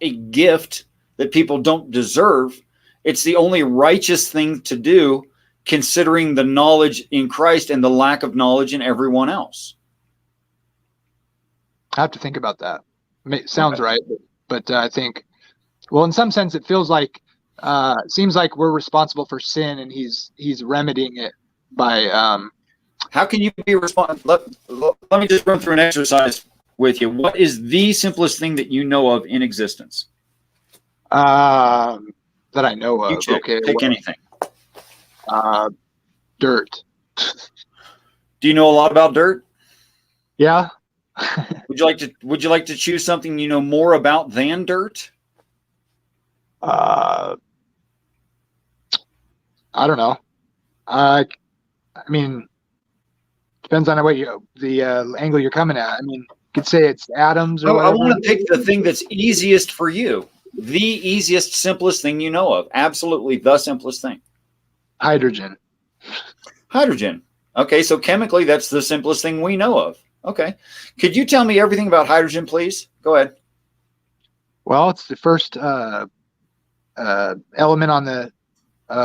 a gift that people don't deserve. It's the only righteous thing to do, considering the knowledge in Christ and the lack of knowledge in everyone else. I have to think about that. Sounds right, but I think, well, in some sense, it feels like seems like we're responsible for sin, and he's remedying it by How can you be responsible? Let me just run through an exercise with you. What is the simplest thing that you know of in existence? that I know You of. pick, Okay, pick anything. Dirt. Do you know a lot about dirt? Yeah. Would you like to choose something you know more about than dirt? I don't know. I mean, depends on the angle you're coming at. I mean, you could say it's atoms or I whatever. want to pick the thing that's easiest for you. The easiest, simplest thing you know of. Absolutely the simplest thing. Hydrogen. Hydrogen. Okay, so chemically, that's the simplest thing we know of. Okay. Could you tell me everything about hydrogen, please? Go ahead. Well, it's the first element on the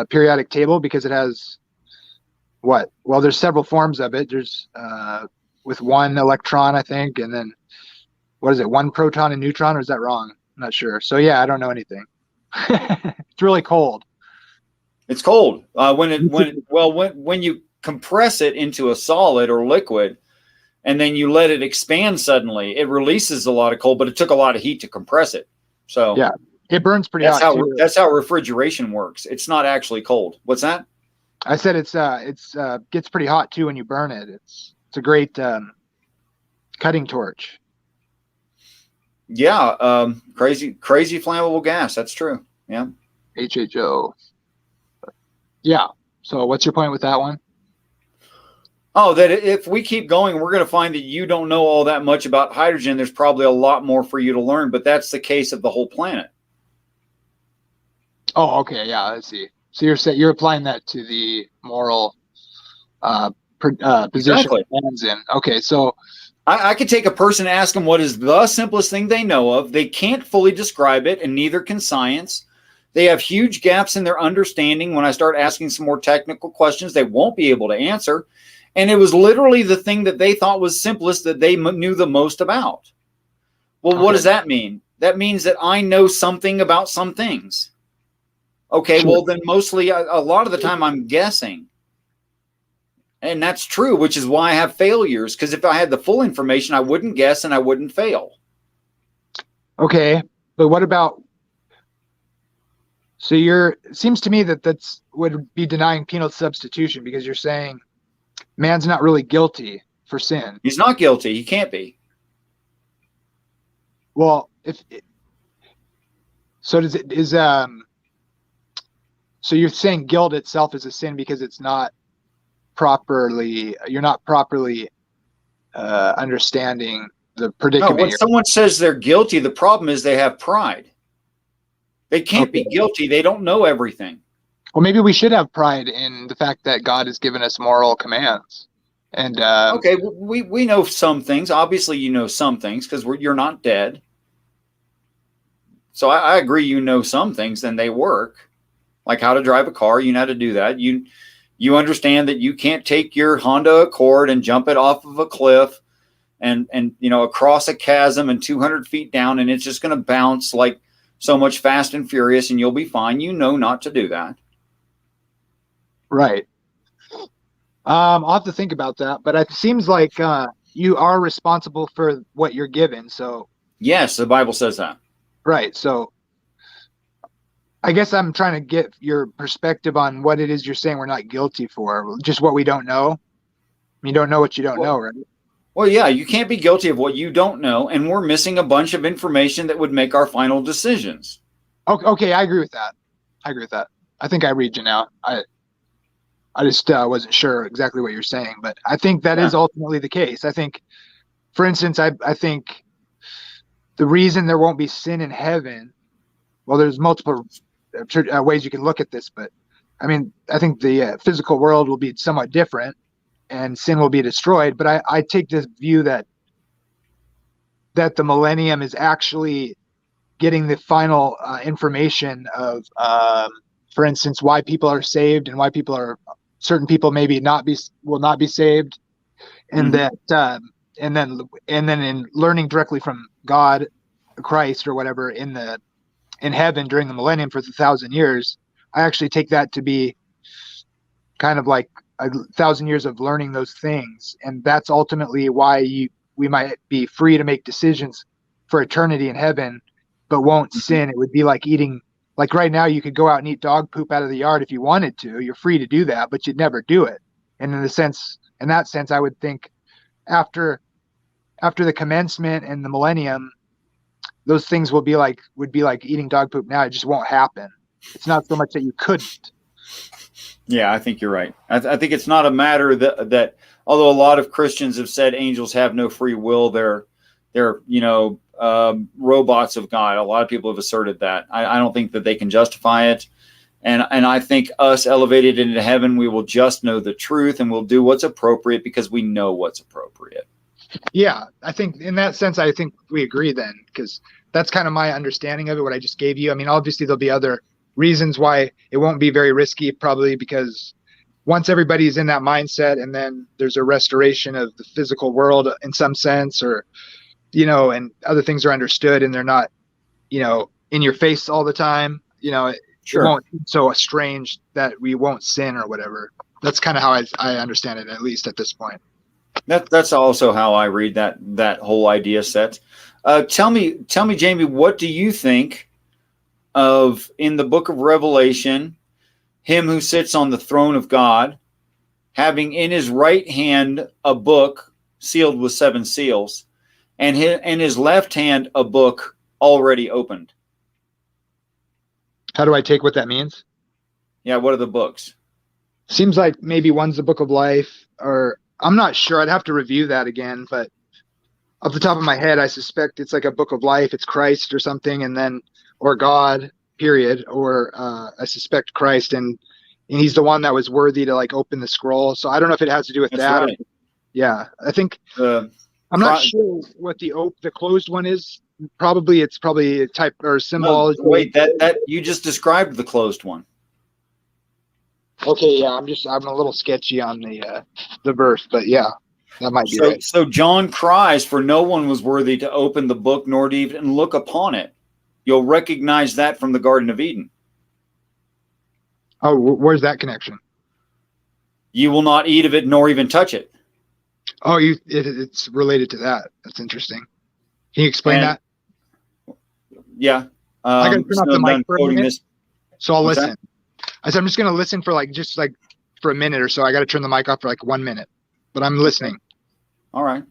periodic table because it has what? Well, there's several forms of it. There's with one electron, I think, and then what is it? One proton and neutron, or is that wrong? I'm not sure. So yeah, I don't know anything. It's really cold. It's cold. When you compress it into a solid or liquid, and then you let it expand suddenly, it releases a lot of cold, but it took a lot of heat to compress it. So yeah, it burns pretty hot too. That's how refrigeration works. It's not actually cold. What's that? I said it's gets pretty hot too when you burn it. It's a great cutting torch. Yeah, crazy flammable gas. That's true. Yeah. HHO. Yeah. So what's your point with that one? Oh, that if we keep going, we're going to find that you don't know all that much about hydrogen. There's probably a lot more for you to learn, but that's the case of the whole planet. Oh, okay. Yeah, I see. So you're applying that to the moral position Exactly. man's in. Okay, so I could take a person and ask them what is the simplest thing they know of. They can't fully describe it, and neither can science. They have huge gaps in their understanding. When I start asking some more technical questions, they won't be able to answer. And it was literally the thing that they thought was simplest that they knew the most about. Well, what does that mean? That means that I know something about some things. Okay, sure. well, then mostly a lot of the time I'm guessing. And that's true, which is why I have failures. Because if I had the full information, I wouldn't guess and I wouldn't fail. Okay, but what about? So it seems to me that's would be denying penal substitution because you're saying man's not really guilty for sin. He's not guilty. He can't be. Well, so you're saying guilt itself is a sin because it's not you're not properly understanding the predicament. No, when someone says they're guilty, the problem is they have pride. They can't be guilty. They don't know everything. Well, maybe we should have pride in the fact that God has given us moral commands. And okay, we know some things. Obviously, you know some things because you're not dead. So I agree. You know some things, and they work, like how to drive a car. You know how to do that. You understand that you can't take your Honda Accord and jump it off of a cliff and across a chasm and 200 feet down, and it's just going to bounce like so much Fast and Furious, and you'll be fine. You know not to do that. Right. I'll have to think about that, but it seems like you are responsible for what you're given. So yes, the Bible says that. Right. So I guess I'm trying to get your perspective on what it is you're saying we're not guilty for, just what we don't know. You don't know what you don't know, right? Well, yeah, you can't be guilty of what you don't know, and we're missing a bunch of information that would make our final decisions. Okay, I agree with that. I think I read you now. I just wasn't sure exactly what you're saying, but I think that is ultimately the case. I think, for instance, I think the reason there won't be sin in heaven, well, there's multiple ways you can look at this, but I mean, I think the physical world will be somewhat different and sin will be destroyed. But I take this view that the millennium is actually getting the final information of, for instance, why people are saved and why certain people will not be saved, and that and then in learning directly from God, Christ, or whatever in the in heaven during the millennium for 1,000 years, I actually take that to be kind of like 1,000 years of learning those things. And that's ultimately why we might be free to make decisions for eternity in heaven, but won't sin. It would be like eating, like right now, you could go out and eat dog poop out of the yard if you wanted to. You're free to do that, but you'd never do it. And in that sense, I would think after the commencement and the millennium, those things would be like eating dog poop now. It just won't happen. It's not so much that you couldn't. Yeah, I think you're right. I think it's not a matter that although a lot of Christians have said angels have no free will, they're robots of God. A lot of people have asserted that. I don't think that they can justify it. And I think us elevated into heaven, we will just know the truth and we'll do what's appropriate because we know what's appropriate. Yeah, I think in that sense, I think we agree then, because that's kind of my understanding of it, what I just gave you. I mean, obviously there'll be other reasons why it won't be very risky, probably because once everybody's in that mindset and then there's a restoration of the physical world in some sense, or, and other things are understood and they're not, in your face all the time, Sure. It won't be so strange that we won't sin or whatever. That's kind of how I understand it, at least at this point. That's also how I read that whole idea set. Tell me, Jamie, what do you think of in the book of Revelation, him who sits on the throne of God, having in his right hand a book sealed with 7 seals, and in his left hand a book already opened? How do I take what that means? Yeah, what are the books? Seems like maybe one's the book of life, or I'm not sure. I'd have to review that again, but off the top of my head, I suspect it's like a book of life. It's Christ or something, and then or God, period. Or I suspect Christ, and he's the one that was worthy to like open the scroll. So I don't know if it has to do with That's that. right. Yeah, I think I'm not sure what the closed one is. It's probably a type or symbology. No, wait, that you just described the closed one. Okay, yeah, I'm a little sketchy on the verse, but yeah, that might be right. So John cries, "For no one was worthy to open the book nor to even look upon it." You'll recognize that from the Garden of Eden. Oh, where's that connection? You will not eat of it nor even touch it. Oh, it's related to that. That's interesting. Can you explain that? Yeah. I got to turn off the mic for a minute, so I'll listen. That? I said I'm just going to listen for for a minute or so. I got to turn the mic off for 1 minute, but I'm listening. All right.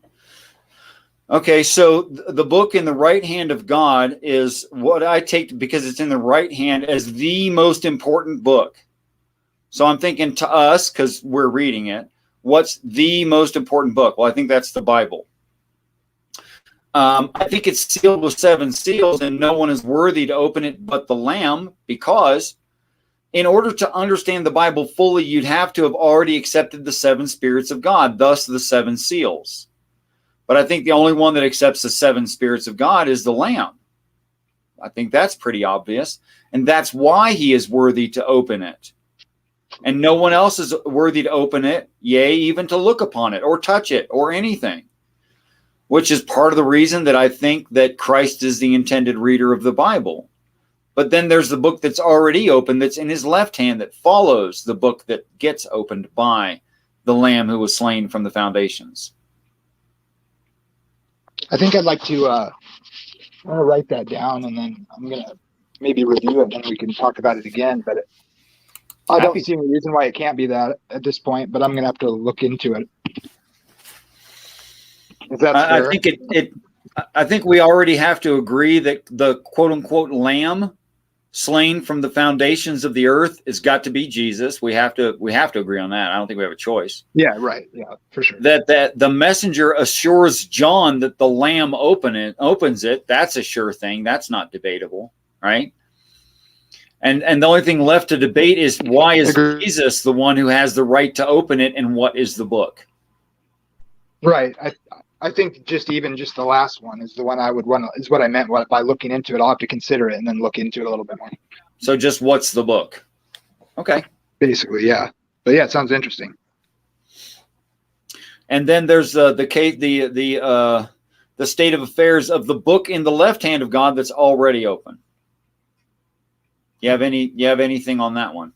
Okay, so the book in the right hand of God is what I take, because it's in the right hand, as the most important book. So I'm thinking to us, because we're reading it, what's the most important book? Well, I think that's the Bible. I think it's sealed with 7 seals, and no one is worthy to open it but the Lamb, because in order to understand the Bible fully, you'd have to have already accepted the 7 spirits of God, thus the 7 seals. But I think the only one that accepts the 7 spirits of God is the Lamb. I think that's pretty obvious. And that's why he is worthy to open it. And no one else is worthy to open it, yea, even to look upon it or touch it or anything. Which is part of the reason that I think that Christ is the intended reader of the Bible. But then there's the book that's already open, that's in his left hand, that follows the book that gets opened by the Lamb who was slain from the foundations. I think I'd like to I'm going to write that down, and then I'm going to maybe review it, and then we can talk about it again. But I don't see any reason why it can't be that at this point, but I'm going to have to look into it. Is that fair? I think we already have to agree that the quote unquote Lamb slain from the foundations of the earth has got to be Jesus. We have to agree on that. I don't think we have a choice. Yeah, right. Yeah, for sure. That the messenger assures John that the Lamb opens it. That's a sure thing. That's not debatable, right? And the only thing left to debate is, why is Jesus the one who has the right to open it, and what is the book? Right. I think just the last one is the one I would want to, is what I meant by looking into it. I'll have to consider it and then look into it a little bit more. So just what's the book? Okay. Basically, yeah. But yeah, it sounds interesting. And then there's the state of affairs of the book in the left hand of God that's already open. You have anything on that one?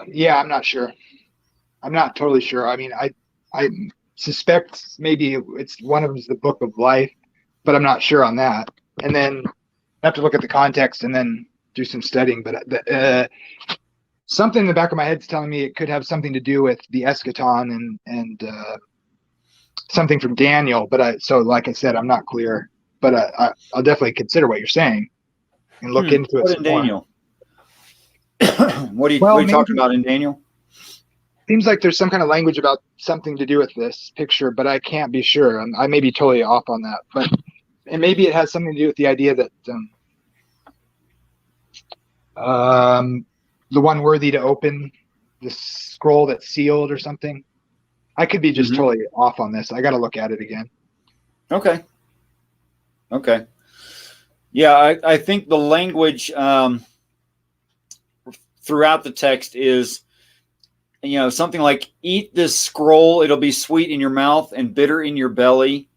Yeah, I'm not sure. I'm not totally sure. I mean, I suspect maybe it's one of them's the Book of Life, but I'm not sure on that. And then I have to look at the context and then do some studying. But something in the back of my head is telling me it could have something to do with the eschaton and something from Daniel. But so like I said, I'm not clear. But I'll definitely consider what you're saying and look into it What some in more. Daniel? What are you Well, talking about in Daniel? Seems like there's some kind of language about something to do with this picture, but I can't be sure. I may be totally off on that. And maybe it has something to do with the idea that the one worthy to open the scroll that's sealed or something. I could be just totally off on this. I got to look at it again. Okay. Yeah, I think the language throughout the text is, something like, eat this scroll, it'll be sweet in your mouth and bitter in your belly.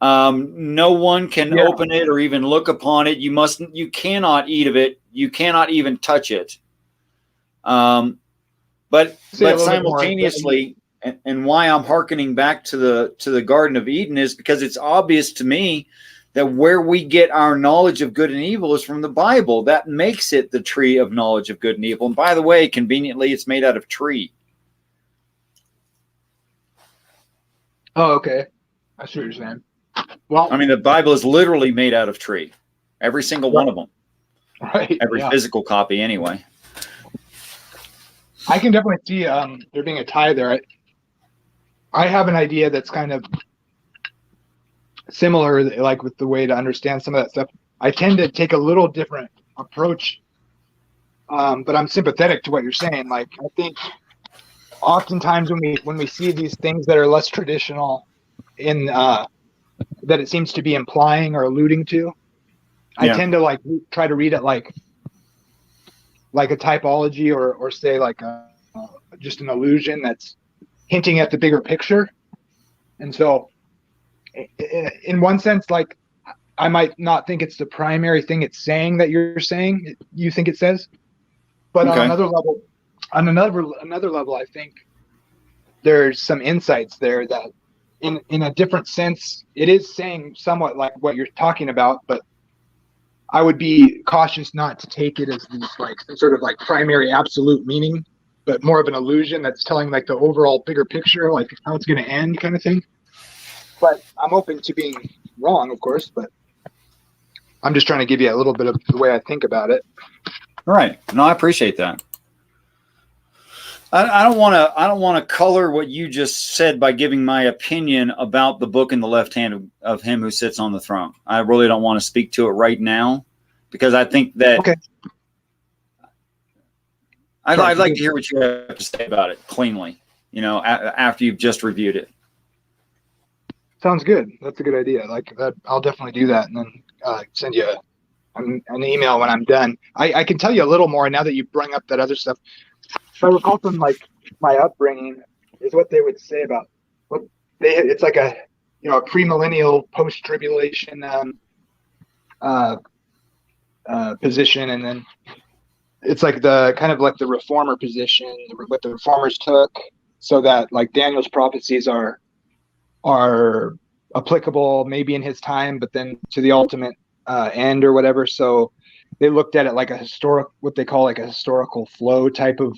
No one can open it or even look upon it. You cannot eat of it. You cannot even touch it. But simultaneously, and why I'm hearkening back to the Garden of Eden is because it's obvious to me that where we get our knowledge of good and evil is from the Bible. That makes it the tree of knowledge of good and evil. And by the way, conveniently, it's made out of tree. Oh, okay. I see what you're saying. Well, I mean, the Bible is literally made out of tree. Every single one of them. Right. Every physical copy, anyway. I can definitely see there being a tie there. I have an idea that's kind of similar, like with the way to understand some of that stuff. I tend to take a little different approach, but I'm sympathetic to what you're saying. Like, I think oftentimes when we see these things that are less traditional in that it seems to be implying or alluding to, I tend to like try to read it like a typology or say like just an allusion that's hinting at the bigger picture. And so in one sense, like, I might not think it's the primary thing it's saying that you think it says, but on another level, I think there's some insights there that in a different sense, it is saying somewhat like what you're talking about, but I would be cautious not to take it as these like some sort of like primary absolute meaning, but more of an illusion that's telling like the overall bigger picture, like how it's going to end kind of thing. But I'm open to being wrong, of course, but I'm just trying to give you a little bit of the way I think about it. All right. No, I appreciate that. I don't want to color what you just said by giving my opinion about the book in the left hand of him who sits on the throne. I really don't want to speak to it right now because I think that I'd like to hear what you have to say about it cleanly, after you've just reviewed it. Sounds good. That's a good idea. Like that, I'll definitely do that, and then send you an email when I'm done. I can tell you a little more now that you bring up that other stuff. If I recall from like my upbringing, is what they would say about what it's like a premillennial post-tribulation position, and then it's like the kind of like the reformer position, what the reformers took, so that like Daniel's prophecies are applicable maybe in his time, but then to the ultimate end or whatever. So they looked at it like what they call like a historical flow type of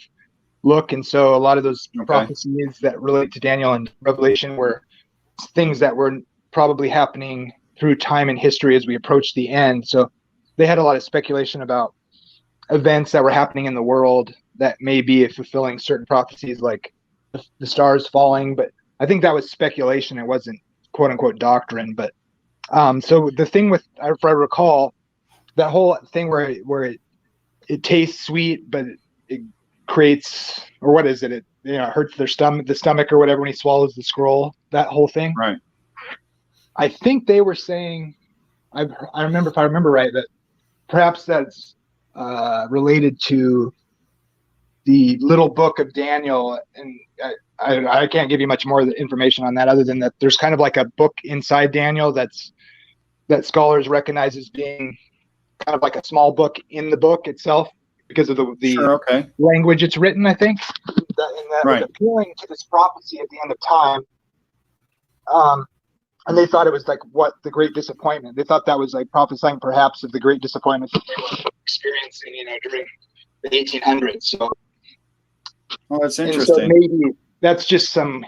look. And so a lot of those prophecies that relate to Daniel and Revelation were things that were probably happening through time and history as we approach the end. So they had a lot of speculation about events that were happening in the world that may be fulfilling certain prophecies, like the stars falling. But I think that was speculation. It wasn't quote unquote doctrine. But so the thing with, if I recall, that whole thing where it tastes sweet, but it creates, or what is it? It hurts the stomach or whatever when he swallows the scroll. That whole thing. Right. I think they were saying, I remember, if I remember right, that perhaps that's related to the little book of Daniel, and I can't give you much more information on that other than that there's kind of like a book inside Daniel that scholars recognize as being kind of like a small book in the book itself because of the Sure, okay. language it's written, I think. That Right. was appealing to this prophecy at the end of time. And they thought it was like the great disappointment. They thought that was like prophesying perhaps of the great disappointment that they were experiencing, during the 1800s. So, Well, that's and so interesting. maybe that's just some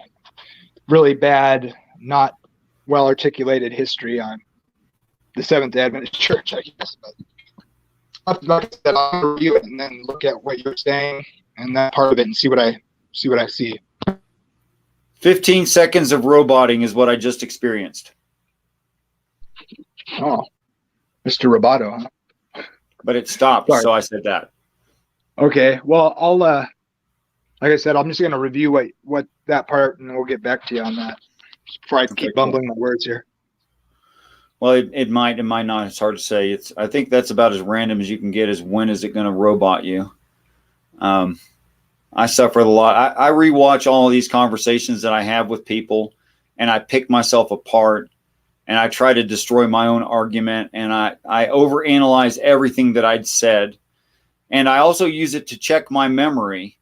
really bad, not well articulated history on the Seventh-day Adventist Church, I guess. But like I said, I'll review it and then look at what you're saying and that part of it and see what I see. 15 seconds of roboting is what I just experienced. Oh, Mr. Roboto, huh? But it stopped, Sorry. so I said that. Okay, well, I'll like I said, I'm just going to review what that part, and we'll get back to you on that before I keep bumbling my words here. Well, it might not. It's hard to say. I think that's about as random as you can get. Is when is it going to robot you? I suffer a lot. I rewatch all of these conversations that I have with people, and I pick myself apart, and I try to destroy my own argument, and I overanalyze everything that I'd said, and I also use it to check my memory,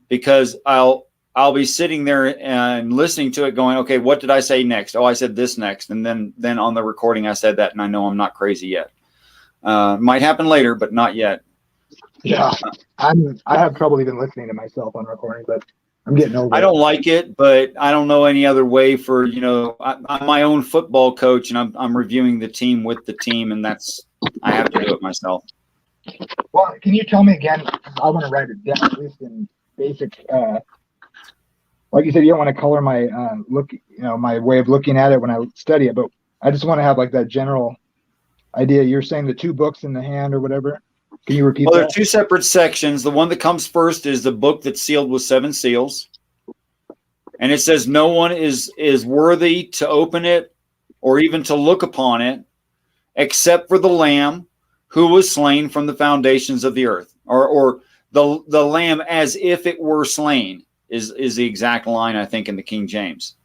because I'll be sitting there and listening to it, going, okay, what did I say next? Oh, I said this next, and then on the recording I said that, and I know I'm not crazy yet. Might happen later, but not yet. Yeah, I have trouble even listening to myself on recording, but I'm getting over it. I don't like it, but I don't know any other way for, I'm my own football coach, and I'm reviewing the team with the team, and I have to do it myself. Well, can you tell me again? I want to write it down, at least in basic. Like you said, you don't want to color my my way of looking at it when I study it, but I just want to have like that general idea. You're saying the two books in the hand or whatever. Can you repeat that? There are two separate sections. The one that comes first is the book that's sealed with 7 seals. And it says no one is worthy to open it or even to look upon it except for the Lamb who was slain from the foundations of the earth. Or the Lamb as if it were slain is the exact line, I think, in the King James.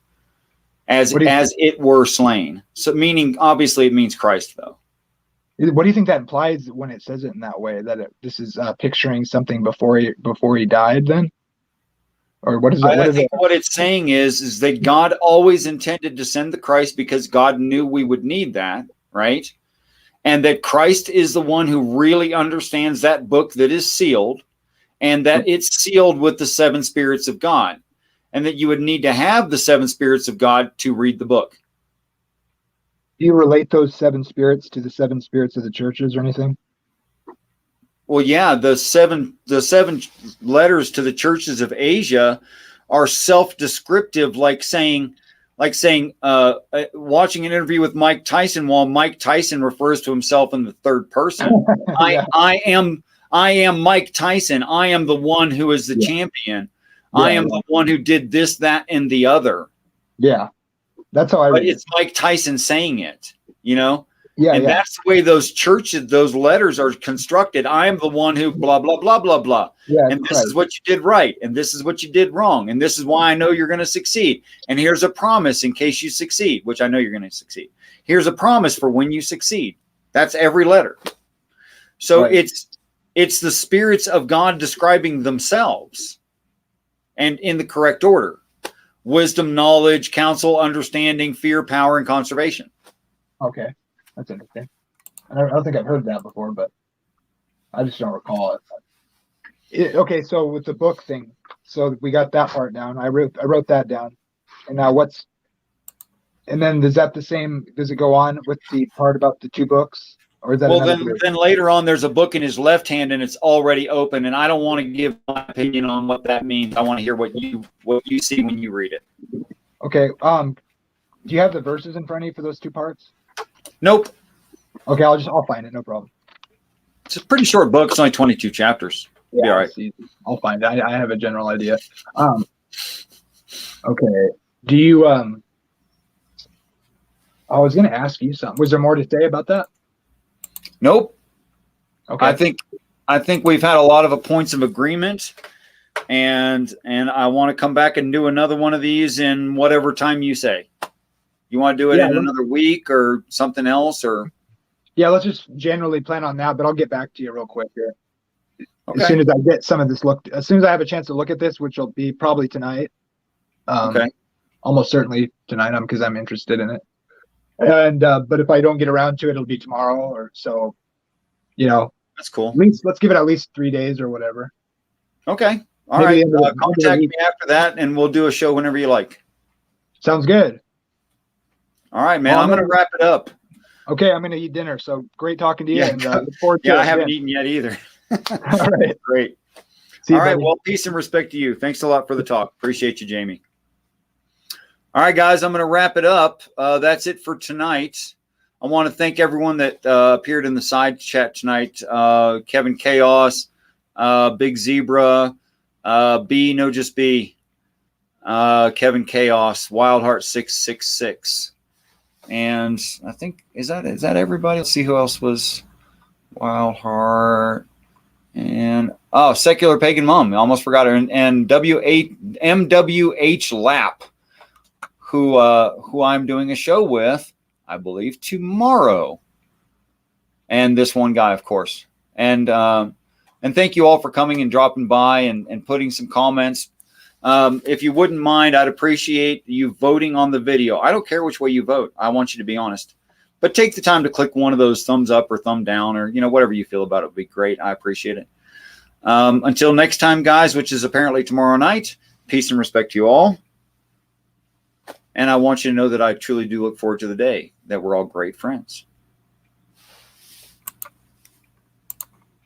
As it were slain. So meaning, obviously, it means Christ, though. What do you think that implies when it says it in that way? That this is picturing something before he died, then, or what is it? I think what it's saying is that God always intended to send the Christ because God knew we would need that, right? And that Christ is the one who really understands that book that is sealed, and that it's sealed with the 7 spirits of God, and that you would need to have the 7 spirits of God to read the book. Do you relate those 7 spirits to the 7 spirits of the churches or anything? Well, yeah, the seven letters to the churches of Asia are self-descriptive, like saying, watching an interview with Mike Tyson, while Mike Tyson refers to himself in the third person. Yeah. I am Mike Tyson. I am the one who is the champion. Yeah, I am the one who did this, that, and the other. Yeah. That's how I read it. But it's Mike Tyson saying it, Yeah. And that's the way those churches, those letters are constructed. I am the one who blah, blah, blah, blah, blah. Yeah, and this is what you did right. And this is what you did wrong. And this is why I know you're going to succeed. And here's a promise in case you succeed, which I know you're going to succeed. Here's a promise for when you succeed. That's every letter. So it's the spirits of God describing themselves and in the correct order. Wisdom, knowledge, counsel, understanding, fear, power, and conservation. Okay. That's interesting. I don't think I've heard that before, but I just don't recall it. Okay, so with the book thing, so we got that part down. I wrote that down. And now and then is that the same? Does it go on with the part about the 2 books? Or is that then later on there's a book in his left hand and it's already open, and I don't want to give my opinion on what that means. I want to hear what you see when you read it. Okay. Do you have the verses in front of you for those 2 parts? Nope. Okay, I'll find it, no problem. It's a pretty short book, it's only 22 chapters. Yeah, be all right. I'll find it. I have a general idea. Okay. Do you I was gonna ask you something. Was there more to say about that? Nope. Okay. I think we've had a lot of points of agreement, and I want to come back and do another one of these in whatever time you say. You want to do it in another week or something else, or? Yeah, let's just generally plan on that, but I'll get back to you real quick here. Okay. As soon as I get some of this looked, as soon as I have a chance to look at this, which will be probably tonight. Okay. Almost certainly tonight, because I'm interested in it. And but if I don't get around to it, it'll be tomorrow or so. That's cool. At least let's give it at least 3 days or whatever. Okay. All Maybe right. the end of the Contact week. me after that, and we'll do a show whenever you like. Sounds good. All right, man. Well, I'm going to wrap it up. Okay, I'm going to eat dinner. So great talking to you, Yeah. and look forward to Yeah, it. I haven't eaten yet either. All right. Great. See you, All right. buddy. Well, peace and respect to you. Thanks a lot for the talk. Appreciate you, Jamie. All right, guys, I'm going to wrap it up. That's it for tonight. I want to thank everyone that appeared in the side chat tonight. Kevin Chaos, Big Zebra, B, no, just B, Kevin Chaos, Wildheart 666. And I think, is that everybody? Let's see who else was Wildheart. And Secular Pagan Mom, I almost forgot her, and MWH Lap, who I'm doing a show with, I believe, tomorrow, and this one guy, of course, and thank you all for coming and dropping by and putting some comments. If you wouldn't mind, I'd appreciate you voting on the video. I don't care which way you vote. I want you to be honest. But take the time to click one of those thumbs up or thumb down, or whatever you feel about it would be great. I appreciate it. Until next time, guys, which is apparently tomorrow night, peace and respect to you all. And I want you to know that I truly do look forward to the day that we're all great friends.